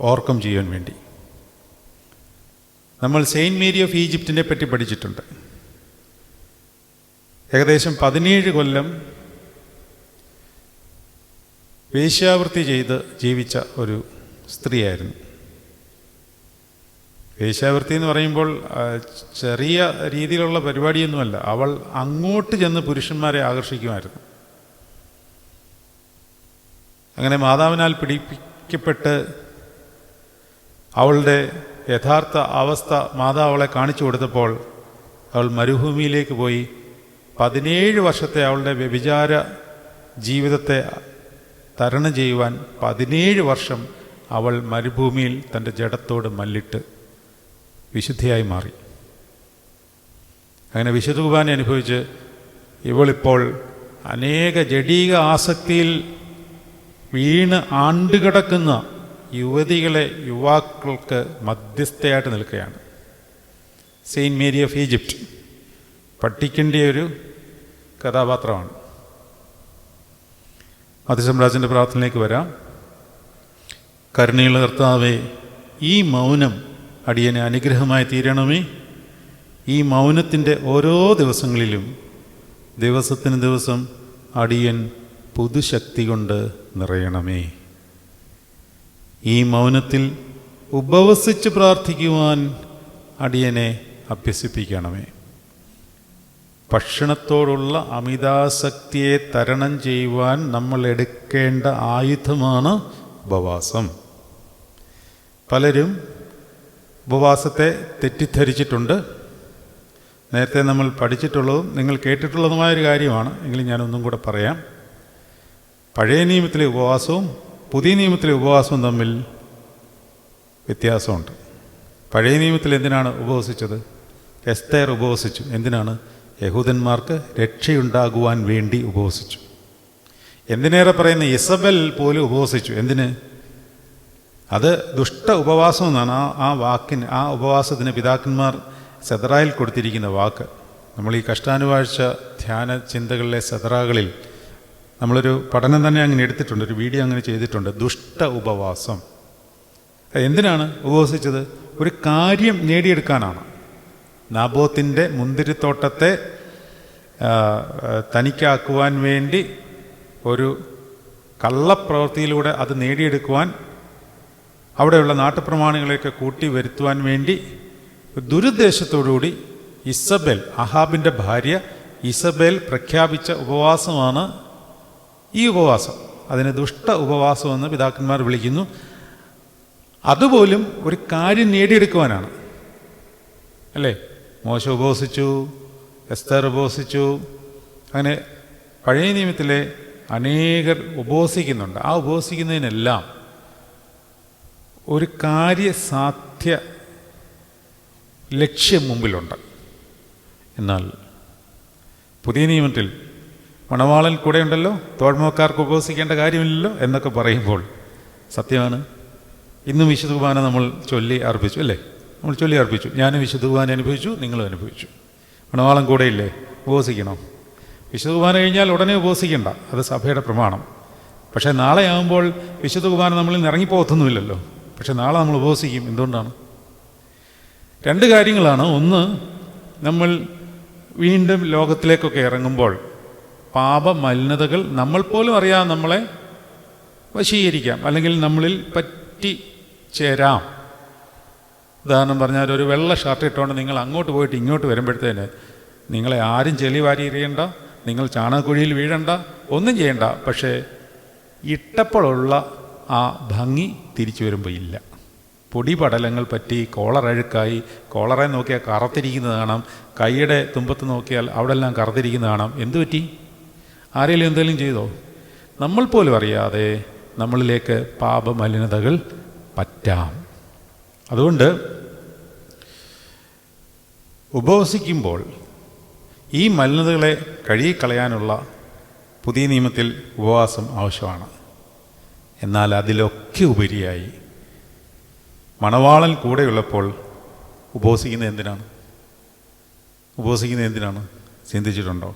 ഓവർകം ചെയ്യാൻ വേണ്ടി. നമ്മൾ സെയിൻറ്റ് മേരി ഓഫ് ഈജിപ്റ്റിനെ പറ്റി പഠിച്ചിട്ടുണ്ട്. ഏകദേശം 17 കൊല്ലം വേശ്യാവൃത്തി ചെയ്ത് ജീവിച്ച ഒരു സ്ത്രീയായിരുന്നു. വേശ്യാവൃത്തി എന്ന് പറയുമ്പോൾ ചെറിയ രീതിയിലുള്ള പരിപാടിയൊന്നുമല്ല. അവൾ അങ്ങോട്ട് ചെന്ന് പുരുഷന്മാരെ ആകർഷിക്കുമായിരുന്നു. അങ്ങനെ മാതാവിനാൽ പിടിപ്പിക്കപ്പെട്ട് അവളുടെ യഥാർത്ഥ അവസ്ഥ മാതാവ് അവളെ കാണിച്ചു കൊടുത്തപ്പോൾ അവൾ മരുഭൂമിയിലേക്ക് പോയി 17 വർഷത്തെ അവളുടെ വ്യഭിചാര ജീവിതത്തെ തരണം ചെയ്യുവാൻ 17 വർഷം അവൾ മരുഭൂമിയിൽ തൻ്റെ ജഡത്തോട് മല്ലിട്ട് വിശുദ്ധിയായി മാറി. അങ്ങനെ വിശുദ്ധ കുർബാന അനുഭവിച്ച് ഇവളിപ്പോൾ അനേക ജഡീക ആസക്തിയിൽ വീണ് ആണ്ടുകിടക്കുന്ന യുവാക്കൾക്ക് മധ്യസ്ഥയായിട്ട് നിൽക്കുകയാണ്. സെയിൻറ്റ് മേരി ഓഫ് ഈജിപ്റ്റ് പഠിക്കേണ്ട ഒരു കഥാപാത്രമാണ്. അതിസംരാജൻ്റെ പ്രാർത്ഥനയിലേക്ക് വരാം. കരുണയുള്ള കർത്താവേ, ഈ മൗനം അടിയന് അനുഗ്രഹമായി തീരണമേ. ഈ മൗനത്തിൻ്റെ ഓരോ ദിവസങ്ങളിലും ദിവസത്തിന് ദിവസം അടിയൻ പുതുശക്തി കൊണ്ട് നിറയണമേ. ഈ മൗനത്തിൽ ഉപവസിച്ച് പ്രാർത്ഥിക്കുവാൻ അടിയനെ അഭ്യസിപ്പിക്കണമേ. ഭക്ഷണത്തോടുള്ള അമിതാസക്തിയെ തരണം ചെയ്യുവാൻ നമ്മൾ എടുക്കേണ്ട ആയുധമാണ് ഉപവാസം. പലരും ഉപവാസത്തെ തെറ്റിദ്ധരിച്ചിട്ടുണ്ട്. നേരത്തെ നമ്മൾ പഠിച്ചിട്ടുള്ളതും നിങ്ങൾ കേട്ടിട്ടുള്ളതുമായൊരു കാര്യമാണ്, എങ്കിലും ഞാനൊന്നും കൂടെ പറയാം. പഴയ നിയമത്തിലെ ഉപവാസവും പുതിയ നിയമത്തിലെ ഉപവാസവും തമ്മിൽ വ്യത്യാസമുണ്ട്. പഴയ നിയമത്തിൽ എന്തിനാണ് ഉപവസിച്ചത്? എസ്തേർ ഉപവസിച്ചു. എന്തിനാണ്? യഹൂദന്മാർക്ക് രക്ഷയുണ്ടാകുവാൻ വേണ്ടി ഉപവസിച്ചു. എന്തിനേറെ പറയുന്ന ഇസബെൽ പോലും ഉപവസിച്ചു. എന്തിന്? അത് ദുഷ്ട ഉപവാസം എന്നാണ് ആ വാക്കിന്, ആ ഉപവാസത്തിന് പിതാക്കന്മാർ സെതറായിൽ കൊടുത്തിരിക്കുന്ന വാക്ക്. നമ്മൾ ഈ കഷ്ടാനുവാഴ്ച ധ്യാന ചിന്തകളിലെ സെതറകളിൽ നമ്മളൊരു പഠനം തന്നെ അങ്ങനെ എടുത്തിട്ടുണ്ട്, ഒരു വീഡിയോ അങ്ങനെ ചെയ്തിട്ടുണ്ട്. ദുഷ്ട ഉപവാസം എന്തിനാണ് ഉപവസിച്ചത്? ഒരു കാര്യം നേടിയെടുക്കാനാണ്. നാബോത്തിൻ്റെ മുന്തിരിത്തോട്ടത്തെ തനിക്കാക്കുവാൻ വേണ്ടി ഒരു കള്ളപ്രവൃത്തിയിലൂടെ അത് നേടിയെടുക്കുവാൻ, അവിടെയുള്ള നാട്ടുപ്രമാണികളെയൊക്കെ കൂട്ടി വരുത്തുവാൻ വേണ്ടി ദുരുദ്ദേശത്തോടുകൂടി ഇസബേൽ, അഹാബിൻ്റെ ഭാര്യ ഇസബേൽ പ്രഖ്യാപിച്ച ഉപവാസമാണ് ഈ ഉപവാസം. അതിനെ ദുഷ്ട ഉപവാസമെന്ന് പിതാക്കന്മാർ വിളിക്കുന്നു. അതുപോലും ഒരു കാര്യം നേടിയെടുക്കുവാനാണ്, അല്ലേ? മോശ ഉപവസിച്ചു, എസ്തർ ഉപവസിച്ചു. അങ്ങനെ പഴയ നിയമത്തിലെ അനേകർ ഉപവസിക്കുന്നുണ്ട്. ആ ഉപവസിക്കുന്നതിനെല്ലാം ഒരു കാര്യസാധ്യ ലക്ഷ്യം മുമ്പിലുണ്ട്. എന്നാൽ പുതിയ നിയമത്തിൽ മണവാളൻ കൂടെ ഉണ്ടല്ലോ, തോഴ്മക്കാർക്ക് ഉപവസിക്കേണ്ട കാര്യമില്ലല്ലോ എന്നൊക്കെ പറയുമ്പോൾ സത്യമാണ്. ഇന്നും വിശുദ്ധ കുർബാന നമ്മൾ ചൊല്ലി അർപ്പിച്ചു, അല്ലേ? നമ്മൾ ചൊല്ലി അർപ്പിച്ചു. ഞാനും വിശുദ്ധ കുർബാന അനുഭവിച്ചു, നിങ്ങളും അനുഭവിച്ചു. മണവാളൻ കൂടെ ഇല്ലേ? ഉപവസിക്കണം. വിശുദ്ധ കുർബാന കഴിഞ്ഞാൽ ഉടനെ ഉപവസിക്കേണ്ട, അത് സഭയുടെ പ്രമാണം. പക്ഷേ നാളെ ആകുമ്പോൾ വിശുദ്ധ കുർബാന നമ്മളിൽ നിന്ന് ഇറങ്ങിപ്പോകത്തൊന്നുമില്ലല്ലോ. പക്ഷെ നാളെ നമ്മൾ ഉപവസിക്കും. എന്തുകൊണ്ടാണ്? രണ്ട് കാര്യങ്ങളാണ്. ഒന്ന്, നമ്മൾ വീണ്ടും ലോകത്തിലേക്കൊക്കെ ഇറങ്ങുമ്പോൾ പാപമലിനതകൾ നമ്മൾ പോലും അറിയാതെ നമ്മളെ വശീകരിക്കാം, അല്ലെങ്കിൽ നമ്മളിൽ പറ്റിച്ചേരാം. ഉദാഹരണം പറഞ്ഞാൽ, ഒരു വെള്ള ഷർട്ട് ഇട്ടുകൊണ്ട് നിങ്ങൾ അങ്ങോട്ട് പോയിട്ട് ഇങ്ങോട്ട് വരുമ്പോഴത്തേന് നിങ്ങളെ ആരും ചെളി വാരി എറിയണ്ട, നിങ്ങൾ ചാണകക്കുഴിയിൽ വീഴണ്ട, ഒന്നും ചെയ്യണ്ട. പക്ഷേ ഇട്ടപ്പോഴുള്ള ആ ഭംഗി തിരിച്ചു വരുമ്പോൾ ഇല്ല. പൊടിപടലങ്ങൾ പറ്റി, കോളറഴുക്കായി, കോളറെ നോക്കിയാൽ കറുത്തിരിക്കുന്നത് കാണാം, കൈയുടെ തുമ്പത്ത് നോക്കിയാൽ അവിടെ എല്ലാം കറുത്തിരിക്കുന്നത് കാണാം. എന്തു പറ്റി? ആരെങ്കിലും എന്തെങ്കിലും ചെയ്തോ? നമ്മൾ പോലും അറിയാതെ നമ്മളിലേക്ക് പാപമലിനതകൾ പറ്റാം. അതുകൊണ്ട് ഉപവസിക്കുമ്പോൾ ഈ മലിനതകളെ കഴുകിക്കളയാനുള്ള പുതിയ നിയമത്തിൽ ഉപവാസം ആവശ്യമാണ്. എന്നാൽ അതിലൊക്കെ ഉപരിയായി മണവാളൻ കൂടെയുള്ളപ്പോൾ ഉപവസിക്കുന്നത് എന്തിനാണ്? ഉപവസിക്കുന്നത് എന്തിനാണ്? ചിന്തിച്ചിട്ടുണ്ടോ?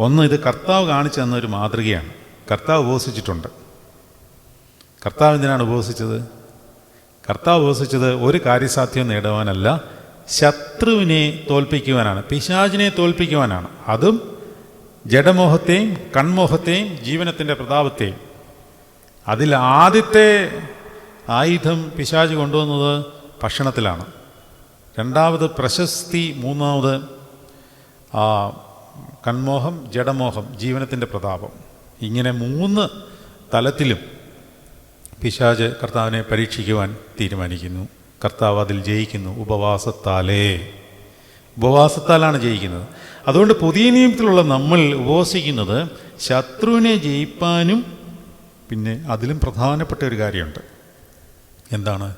ഒന്ന്, ഇത് കർത്താവ് കാണിച്ചു തന്നൊരു മാതൃകയാണ്. കർത്താവ് ഉപവസിച്ചിട്ടുണ്ട്. കർത്താവ് എന്തിനാണ് ഉപവസിച്ചത്? കർത്താവ് ഉപവസിച്ചത് ഒരു കാര്യസാധ്യം നേടുവാനല്ല, ശത്രുവിനെ തോൽപ്പിക്കുവാനാണ്, പിശാചിനെ തോൽപ്പിക്കുവാനാണ്. അതും ജഡമോഹത്തെയും കൺമോഹത്തെയും ജീവനത്തിൻ്റെ പ്രതാപത്തെയും. അതിൽ ആദ്യത്തെ ആയുധം പിശാച് കൊണ്ടുവന്നത് ഭക്ഷണത്തിലാണ്. രണ്ടാമത് പ്രശസ്തി, മൂന്നാമത് കൺമോഹം, ജഡമോഹം, ജീവനത്തിൻ്റെ പ്രതാപം. ഇങ്ങനെ മൂന്ന് തലത്തിലും പിശാച് കർത്താവിനെ പരീക്ഷിക്കുവാൻ തീരുമാനിക്കുന്നു. കർത്താവ് അതിൽ ജയിക്കുന്നു. ഉപവാസത്താലാണ് ജയിക്കുന്നത്. അതുകൊണ്ട് പുതിയ നിയമത്തിലുള്ള നമ്മൾ ഉപവസിക്കുന്നത് ശത്രുവിനെ ജയിപ്പാനും, പിന്നെ അതിലും പ്രധാനപ്പെട്ട ഒരു കാര്യമുണ്ട്. എന്താണ്?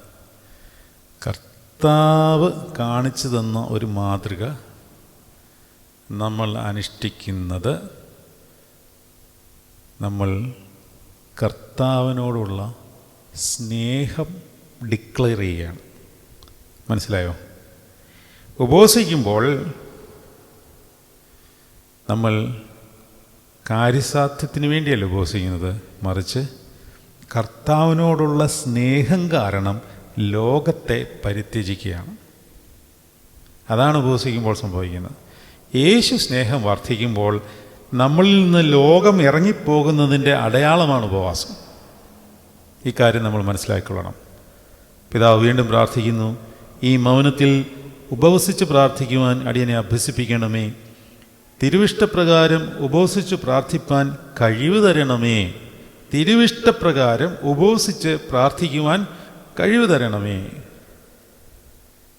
കർത്താവ് കാണിച്ചു തന്ന ഒരു മാതൃക നമ്മൾ അനുഷ്ഠിക്കുന്നത്, നമ്മൾ കർത്താവിനോടുള്ള സ്നേഹം ഡിക്ലെയർ ചെയ്യുകയാണ്. മനസ്സിലായോ? ഉപവസിക്കുമ്പോൾ നമ്മൾ കാര്യസാധ്യത്തിന് വേണ്ടിയല്ല ഉപവസിക്കുന്നത്, മറിച്ച് കർത്താവിനോടുള്ള സ്നേഹം കാരണം ലോകത്തെ പരിത്യജിക്കുകയാണ്. അതാണ് ഉപവസിക്കുമ്പോൾ സംഭവിക്കുന്നത്. യേശു സ്നേഹം വർദ്ധിക്കുമ്പോൾ നമ്മളിൽ നിന്ന് ലോകം ഇറങ്ങിപ്പോകുന്നതിൻ്റെ അടയാളമാണ് ഉപവാസം. ഇക്കാര്യം നമ്മൾ മനസ്സിലാക്കിക്കൊള്ളണം. പിതാവ് വീണ്ടും പ്രാർത്ഥിക്കുന്നു, ഈ മൗനത്തിൽ ഉപവസിച്ച് പ്രാർത്ഥിക്കുവാൻ അടിയനെ അഭ്യസിപ്പിക്കണമേ. തിരുവിഷ്ടപ്രകാരം ഉപവസിച്ച് പ്രാർത്ഥിപ്പാൻ കഴിവ് തരണമേ. തിരുവിഷ്ടപ്രകാരം ഉപവസിച്ച് പ്രാർത്ഥിക്കുവാൻ കഴിവ് തരണമേ.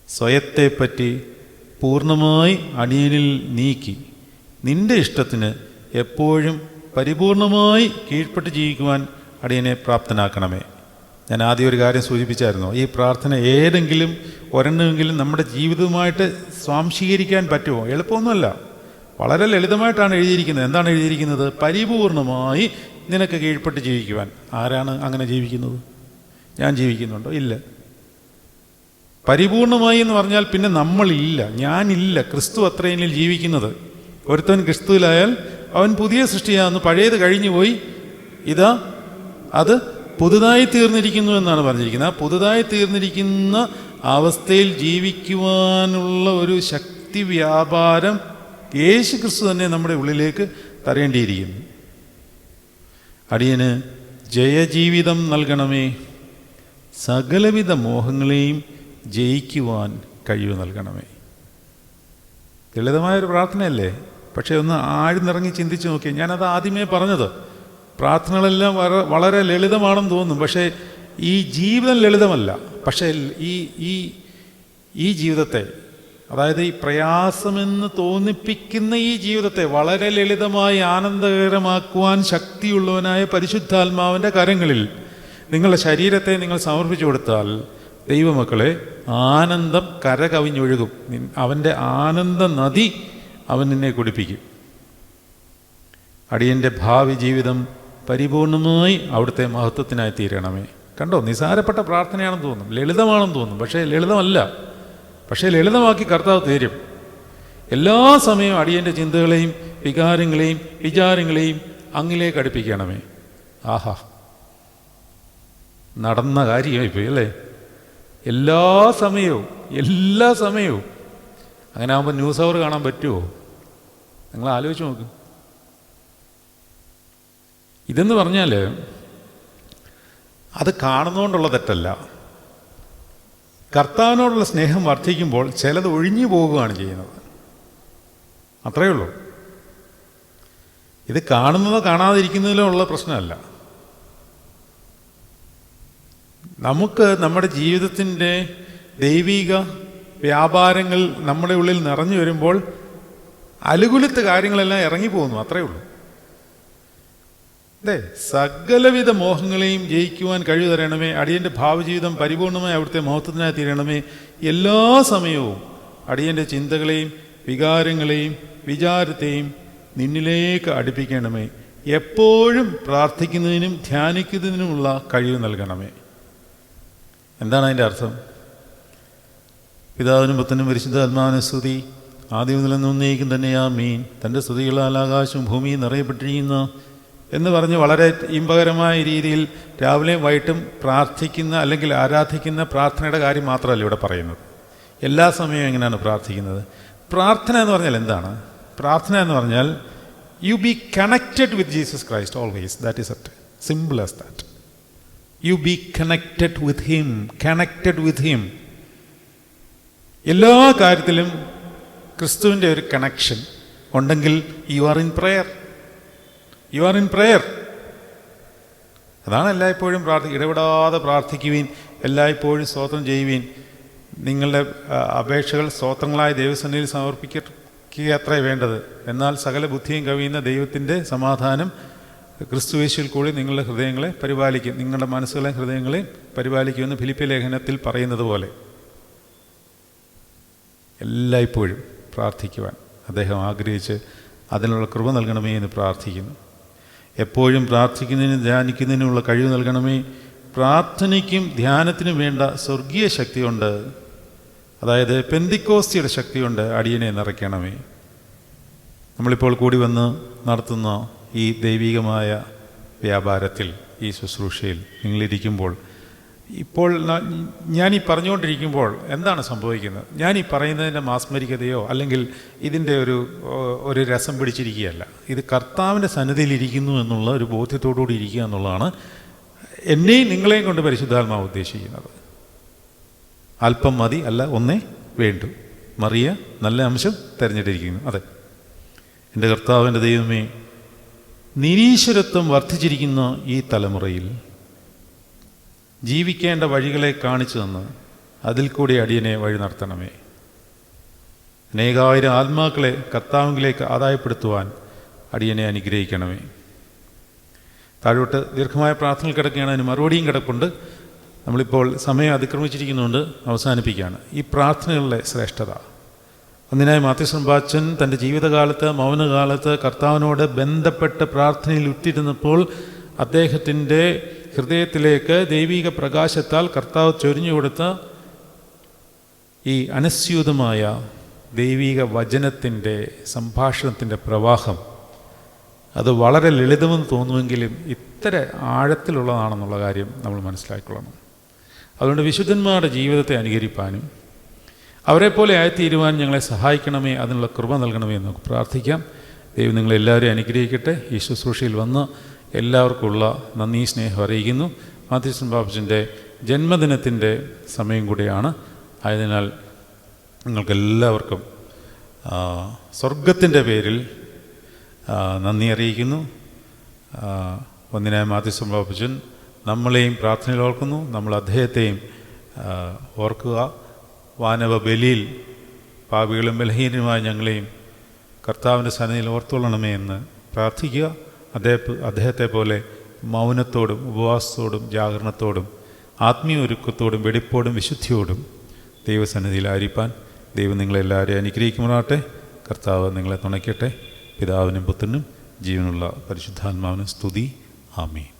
സ്വയത്തെപ്പറ്റി പൂർണ്ണമായി അടിയനിൽ നീക്കി നിൻ്റെ ഇഷ്ടത്തിന് എപ്പോഴും പരിപൂർണമായി കീഴ്പ്പെട്ട് ജീവിക്കുവാൻ അടിയനെ പ്രാപ്തനാക്കണമേ. ഞാൻ ആദ്യം ഒരു കാര്യം സൂചിപ്പിച്ചായിരുന്നു, ഈ പ്രാർത്ഥന ഏതെങ്കിലും ഒരെണ്ണമെങ്കിലും നമ്മുടെ ജീവിതവുമായിട്ട് സ്വാംശീകരിക്കാൻ പറ്റുമോ? എളുപ്പമൊന്നുമല്ല, വളരെ ലളിതമായിട്ടാണ് എഴുതിയിരിക്കുന്നത്. എന്താണ് എഴുതിയിരിക്കുന്നത്? പരിപൂർണമായി നിനക്ക് കീഴ്പ്പെട്ട് ജീവിക്കുവാൻ. ആരാണ് അങ്ങനെ ജീവിക്കുന്നത്? ഞാൻ ജീവിക്കുന്നുണ്ടോ? ഇല്ല. പരിപൂർണമായി എന്ന് പറഞ്ഞാൽ പിന്നെ നമ്മളില്ല, ഞാനില്ല. ക്രിസ്തു അത്രയും ജീവിക്കുന്നത്. ഒരുത്തൻ ക്രിസ്തുവിലായാൽ അവൻ പുതിയ സൃഷ്ടിയാകുന്നു, പഴയത് കഴിഞ്ഞു പോയി, ഇതാ അത് പുതുതായി തീർന്നിരിക്കുന്നു എന്നാണ് പറഞ്ഞിരിക്കുന്നത്. ആ പുതുതായി തീർന്നിരിക്കുന്ന അവസ്ഥയിൽ ജീവിക്കുവാനുള്ള ഒരു ശക്തി വ്യാപാരം യേശു ക്രിസ്തു തന്നെ നമ്മുടെ ഉള്ളിലേക്ക് തരേണ്ടിയിരിക്കുന്നു. അടിയന് ജയജീവിതം നൽകണമേ, സകലവിധ മോഹങ്ങളെയും ജയിക്കുവാൻ കഴിവ് നൽകണമേ. ലളിതമായൊരു പ്രാർത്ഥനയല്ലേ? പക്ഷേ ഒന്ന് ആഴ്ന്നിറങ്ങി ചിന്തിച്ച് നോക്കി. ഞാനത് ആദ്യമേ പറഞ്ഞത്, പ്രാർത്ഥനകളെല്ലാം വളരെ ലളിതമാണെന്ന് തോന്നും, പക്ഷേ ഈ ജീവിതം ലളിതമല്ല. പക്ഷേ ഈ ജീവിതത്തെ, അതായത് ഈ പ്രയാസമെന്ന് തോന്നിപ്പിക്കുന്ന ഈ ജീവിതത്തെ വളരെ ലളിതമായി ആനന്ദകരമാക്കുവാൻ ശക്തിയുള്ളവനായ പരിശുദ്ധാത്മാവിൻ്റെ കരങ്ങളിൽ നിങ്ങളുടെ ശരീരത്തെ നിങ്ങൾ സമർപ്പിച്ചു കൊടുത്താൽ ദൈവമക്കളെ, ആനന്ദം കരകവിഞ്ഞൊഴുകും. അവൻ്റെ ആനന്ദ നദി അവൻ നിന്നെ കുടിപ്പിക്കും. അടിയൻ്റെ ഭാവി ജീവിതം പരിപൂർണമായി അവിടുത്തെ മഹത്വത്തിനായി തീരണമേ. കണ്ടോ, നിസാരപ്പെട്ട പ്രാർത്ഥനയാണെന്ന് തോന്നും, ലളിതമാണെന്ന് തോന്നും, പക്ഷേ ലളിതമല്ല. പക്ഷേ ലളിതമാക്കി കർത്താവ് തീരും. എല്ലാ സമയവും അടിയൻ്റെ ചിന്തകളെയും വികാരങ്ങളെയും വിചാരങ്ങളെയും അങ്ങിലേക്ക് അടുപ്പിക്കണമേ. ആഹാ, നടന്ന കാര്യമായിപ്പോയി അല്ലേ? എല്ലാ സമയവും അങ്ങനെ ആകുമ്പോൾ ന്യൂസ് അവർ കാണാൻ പറ്റുമോ? നിങ്ങൾ ആലോചിച്ച് നോക്ക്. ഇതെന്ന് പറഞ്ഞാൽ അത് കാണുന്നതുകൊണ്ടുള്ള തെറ്റല്ല. കർത്താവിനോടുള്ള സ്നേഹം വർദ്ധിക്കുമ്പോൾ ചിലത് ഒഴിഞ്ഞു പോവുകയാണ് ചെയ്യുന്നത്, അത്രയേ ഉള്ളൂ. ഇത് കാണുന്നതോ കാണാതിരിക്കുന്നതിലോ ഉള്ള പ്രശ്നമല്ല. നമുക്ക് നമ്മുടെ ജീവിതത്തിൻ്റെ ദൈവിക വ്യാപാരങ്ങൾ നമ്മുടെ ഉള്ളിൽ നിറഞ്ഞു വരുമ്പോൾ അലുകുലത്ത് കാര്യങ്ങളെല്ലാം ഇറങ്ങിപ്പോകുന്നു, അത്രയേ ഉള്ളൂ. അതെ, സകലവിധ മോഹങ്ങളെയും ജയിക്കുവാൻ കഴിവ് തരണമേ. അടിയൻ്റെ ഭാവജീവിതം പരിപൂർണമായി അവിടുത്തെ മഹത്വത്തിനായി തീരണമേ. എല്ലാ സമയവും അടിയൻ്റെ ചിന്തകളെയും വികാരങ്ങളെയും വിചാരത്തെയും നിന്നിലേക്ക് അടുപ്പിക്കണമേ. എപ്പോഴും പ്രാർത്ഥിക്കുന്നതിനും ധ്യാനിക്കുന്നതിനുമുള്ള കഴിവ് നൽകണമേ. എന്താണ് അതിൻ്റെ അർത്ഥം? പിതാവിനും പുത്രനും പരിശുദ്ധാത്മാവിനും സ്തുതി, ആദ്യം മുതൽ എന്നേക്കും തന്നെ ആമീൻ. തൻ്റെ സ്തുതികളാൽ ആകാശവും ഭൂമിയും നിറയപ്പെട്ടിരിക്കുന്ന എന്ന് പറഞ്ഞ് വളരെ ഇമ്പകരമായ രീതിയിൽ രാവിലെയും വൈകിട്ടും പ്രാർത്ഥിക്കുന്ന അല്ലെങ്കിൽ ആരാധിക്കുന്ന പ്രാർത്ഥനയുടെ കാര്യം മാത്രമല്ല ഇവിടെ പറയുന്നത്. എല്ലാ സമയവും എങ്ങനെയാണ് പ്രാർത്ഥിക്കുന്നത്? പ്രാർത്ഥന എന്ന് പറഞ്ഞാൽ എന്താണ്? പ്രാർത്ഥന എന്ന് പറഞ്ഞാൽ you be connected with Jesus Christ always. That is it, simple as that. You be connected with him. എല്ലാ കാര്യത്തിലും ക്രിസ്തുവിൻ്റെ ഒരു കണക്ഷൻ ഉണ്ടെങ്കിൽ യു ആർ ഇൻ പ്രയർ. അതാണ് എല്ലായ്പ്പോഴും ഇടപെടാതെ പ്രാർത്ഥിക്കുവീൻ, എല്ലായ്പ്പോഴും സ്തോത്രം ചെയ്യുവീൻ. നിങ്ങളുടെ അപേക്ഷകൾ സ്തോത്രങ്ങളായ ദൈവസന്നിധിയിൽ സമർപ്പിക്കുക അത്രേ വേണ്ടത്. എന്നാൽ സകല ബുദ്ധിയും കവിയുന്ന ദൈവത്തിൻ്റെ സമാധാനം ക്രിസ്തുയേശുവിൽ കൂടി നിങ്ങളുടെ ഹൃദയങ്ങളെ പരിപാലിക്കും, നിങ്ങളുടെ മനസ്സുകളെ ഹൃദയങ്ങളെ പരിപാലിക്കുമെന്ന് ഫിലിപ്പിയ ലേഖനത്തിൽ പറയുന്നത് പോലെ എല്ലായ്പ്പോഴും പ്രാർത്ഥിക്കുവാൻ അദ്ദേഹം ആഗ്രഹിച്ച് അതിനുള്ള കൃപ നൽകണമേ എന്ന് പ്രാർത്ഥിക്കുന്നു. എപ്പോഴും പ്രാർത്ഥിക്കുന്നതിനും ധ്യാനിക്കുന്നതിനുമുള്ള കഴിവ് നൽകണമേ. പ്രാർത്ഥനയ്ക്കും ധ്യാനത്തിനും വേണ്ട സ്വർഗീയ ശക്തി കൊണ്ട്, അതായത് പെന്തിക്കോസ്തിയുടെ ശക്തി കൊണ്ട് അടിയനെ നിറയ്ക്കണമേ. നമ്മളിപ്പോൾ കൂടി വന്ന് നടത്തുന്ന ഈ ദൈവികമായ വ്യാപാരത്തിൽ, ഈ ശുശ്രൂഷയിൽ നിങ്ങളിരിക്കുമ്പോൾ, ഇപ്പോൾ ഞാനീ പറഞ്ഞുകൊണ്ടിരിക്കുമ്പോൾ എന്താണ് സംഭവിക്കുന്നത്? ഞാനീ പറയുന്നതിൻ്റെ മാസ്മരികതയോ അല്ലെങ്കിൽ ഇതിൻ്റെ ഒരു രസം പിടിച്ചിരിക്കുകയല്ല. ഇത് കർത്താവിൻ്റെ സന്നിധിയിലിരിക്കുന്നു എന്നുള്ള ഒരു ബോധ്യത്തോടുകൂടി ഇരിക്കുക എന്നുള്ളതാണ് എന്നെയും നിങ്ങളെയും കൊണ്ട് പരിശുദ്ധാത്മാവ് ഉദ്ദേശിക്കുന്നത്. അല്പം മതി, അല്ല ഒന്നേ വേണ്ടു. മറിയ നല്ല അംശം തിരഞ്ഞെടുത്തിരിക്കുന്നു. അതെ, എൻ്റെ കർത്താവിൻ്റെ ദൈവമേ, നിരീശ്വരത്വം വർദ്ധിച്ചിരിക്കുന്ന ഈ തലമുറയിൽ ജീവിക്കേണ്ട വഴികളെ കാണിച്ചു തന്ന് അതിൽ കൂടി അടിയനെ വഴി നടത്തണമേ. അനേകായിരം ആത്മാക്കളെ കർത്താവിലേക്ക് ആദായപ്പെടുത്തുവാൻ അടിയനെ അനുഗ്രഹിക്കണമേ. താഴോട്ട് ദീർഘമായ പ്രാർത്ഥനകൾ കിടക്കുകയാണ്, അതിന് മറുപടിയും കിടപ്പുണ്ട്. നമ്മളിപ്പോൾ സമയം അതിക്രമിച്ചിരിക്കുന്നുകൊണ്ട് അവസാനിപ്പിക്കുകയാണ്. ഈ പ്രാർത്ഥനകളുടെ ശ്രേഷ്ഠത, ഒന്നിനായി മാത്യു പാച്ചൻ തൻ്റെ ജീവിതകാലത്ത് മൗനകാലത്ത് കർത്താവിനോട് ബന്ധപ്പെട്ട് പ്രാർത്ഥനയിൽ ഉറ്റിരുന്നപ്പോൾ അദ്ദേഹത്തിൻ്റെ ഹൃദയത്തിലേക്ക് ദൈവിക പ്രകാശത്താൽ കർത്താവ് ചൊരിഞ്ഞു കൊടുത്ത ഈ അനസ്യൂതമായ ദൈവിക വചനത്തിൻ്റെ സംഭാഷണത്തിൻ്റെ പ്രവാഹം, അത് വളരെ ലളിതമെന്ന് തോന്നുമെങ്കിലും ഇത്ര ആഴത്തിലുള്ളതാണെന്നുള്ള കാര്യം നമ്മൾ മനസ്സിലാക്കിക്കൊള്ളണം. അതുകൊണ്ട് വിശുദ്ധന്മാരുടെ ജീവിതത്തെ അനുകരിപ്പാനും അവരെപ്പോലെ ആയിത്തീരുവാൻ ഞങ്ങളെ സഹായിക്കണമേ, അതിനുള്ള കൃപ നൽകണമേ എന്ന് നമുക്ക് പ്രാർത്ഥിക്കാം. ദൈവം നിങ്ങളെല്ലാവരെയും അനുഗ്രഹിക്കട്ടെ. ഈ ശുശ്രൂഷയിൽ വന്ന് എല്ലാവർക്കുമുള്ള നന്ദി സ്നേഹം അറിയിക്കുന്നു. മാത്യു പാപ്പച്ചൻ്റെ ജന്മദിനത്തിൻ്റെ സമയം കൂടിയാണ്. ആയതിനാൽ നിങ്ങൾക്കെല്ലാവർക്കും സ്വർഗത്തിൻ്റെ പേരിൽ നന്ദി അറിയിക്കുന്നു. ഒന്നിനായ മാത്യു പാപ്പച്ചൻ നമ്മളെയും പ്രാർത്ഥനയിൽ ഓർക്കുന്നു, നമ്മൾ അദ്ദേഹത്തെയും ഓർക്കുക. വാനവ ബലിയിൽ പാപികളും ബലഹീനരുമായ ഞങ്ങളെയും കർത്താവിൻ്റെ സന്നിധിയിൽ ഓർത്തുകൊള്ളണമേ എന്ന് പ്രാർത്ഥിക്കുക. അദ്ദേഹത്തെ പോലെ മൗനത്തോടും ഉപവാസത്തോടും ജാഗരണത്തോടും ആത്മീയ ഒരുക്കത്തോടും വെടിപ്പോടും വിശുദ്ധിയോടും ദൈവസന്നിധിയിലായിരിക്കാൻ ദൈവം നിങ്ങളെല്ലാവരെയും അനുഗ്രഹിക്കുമാറാട്ടെ. കർത്താവ് നിങ്ങളെ തുണയ്ക്കട്ടെ. പിതാവിനും പുത്രനും ജീവനുള്ള പരിശുദ്ധാത്മാവിനും സ്തുതി. ആമേൻ.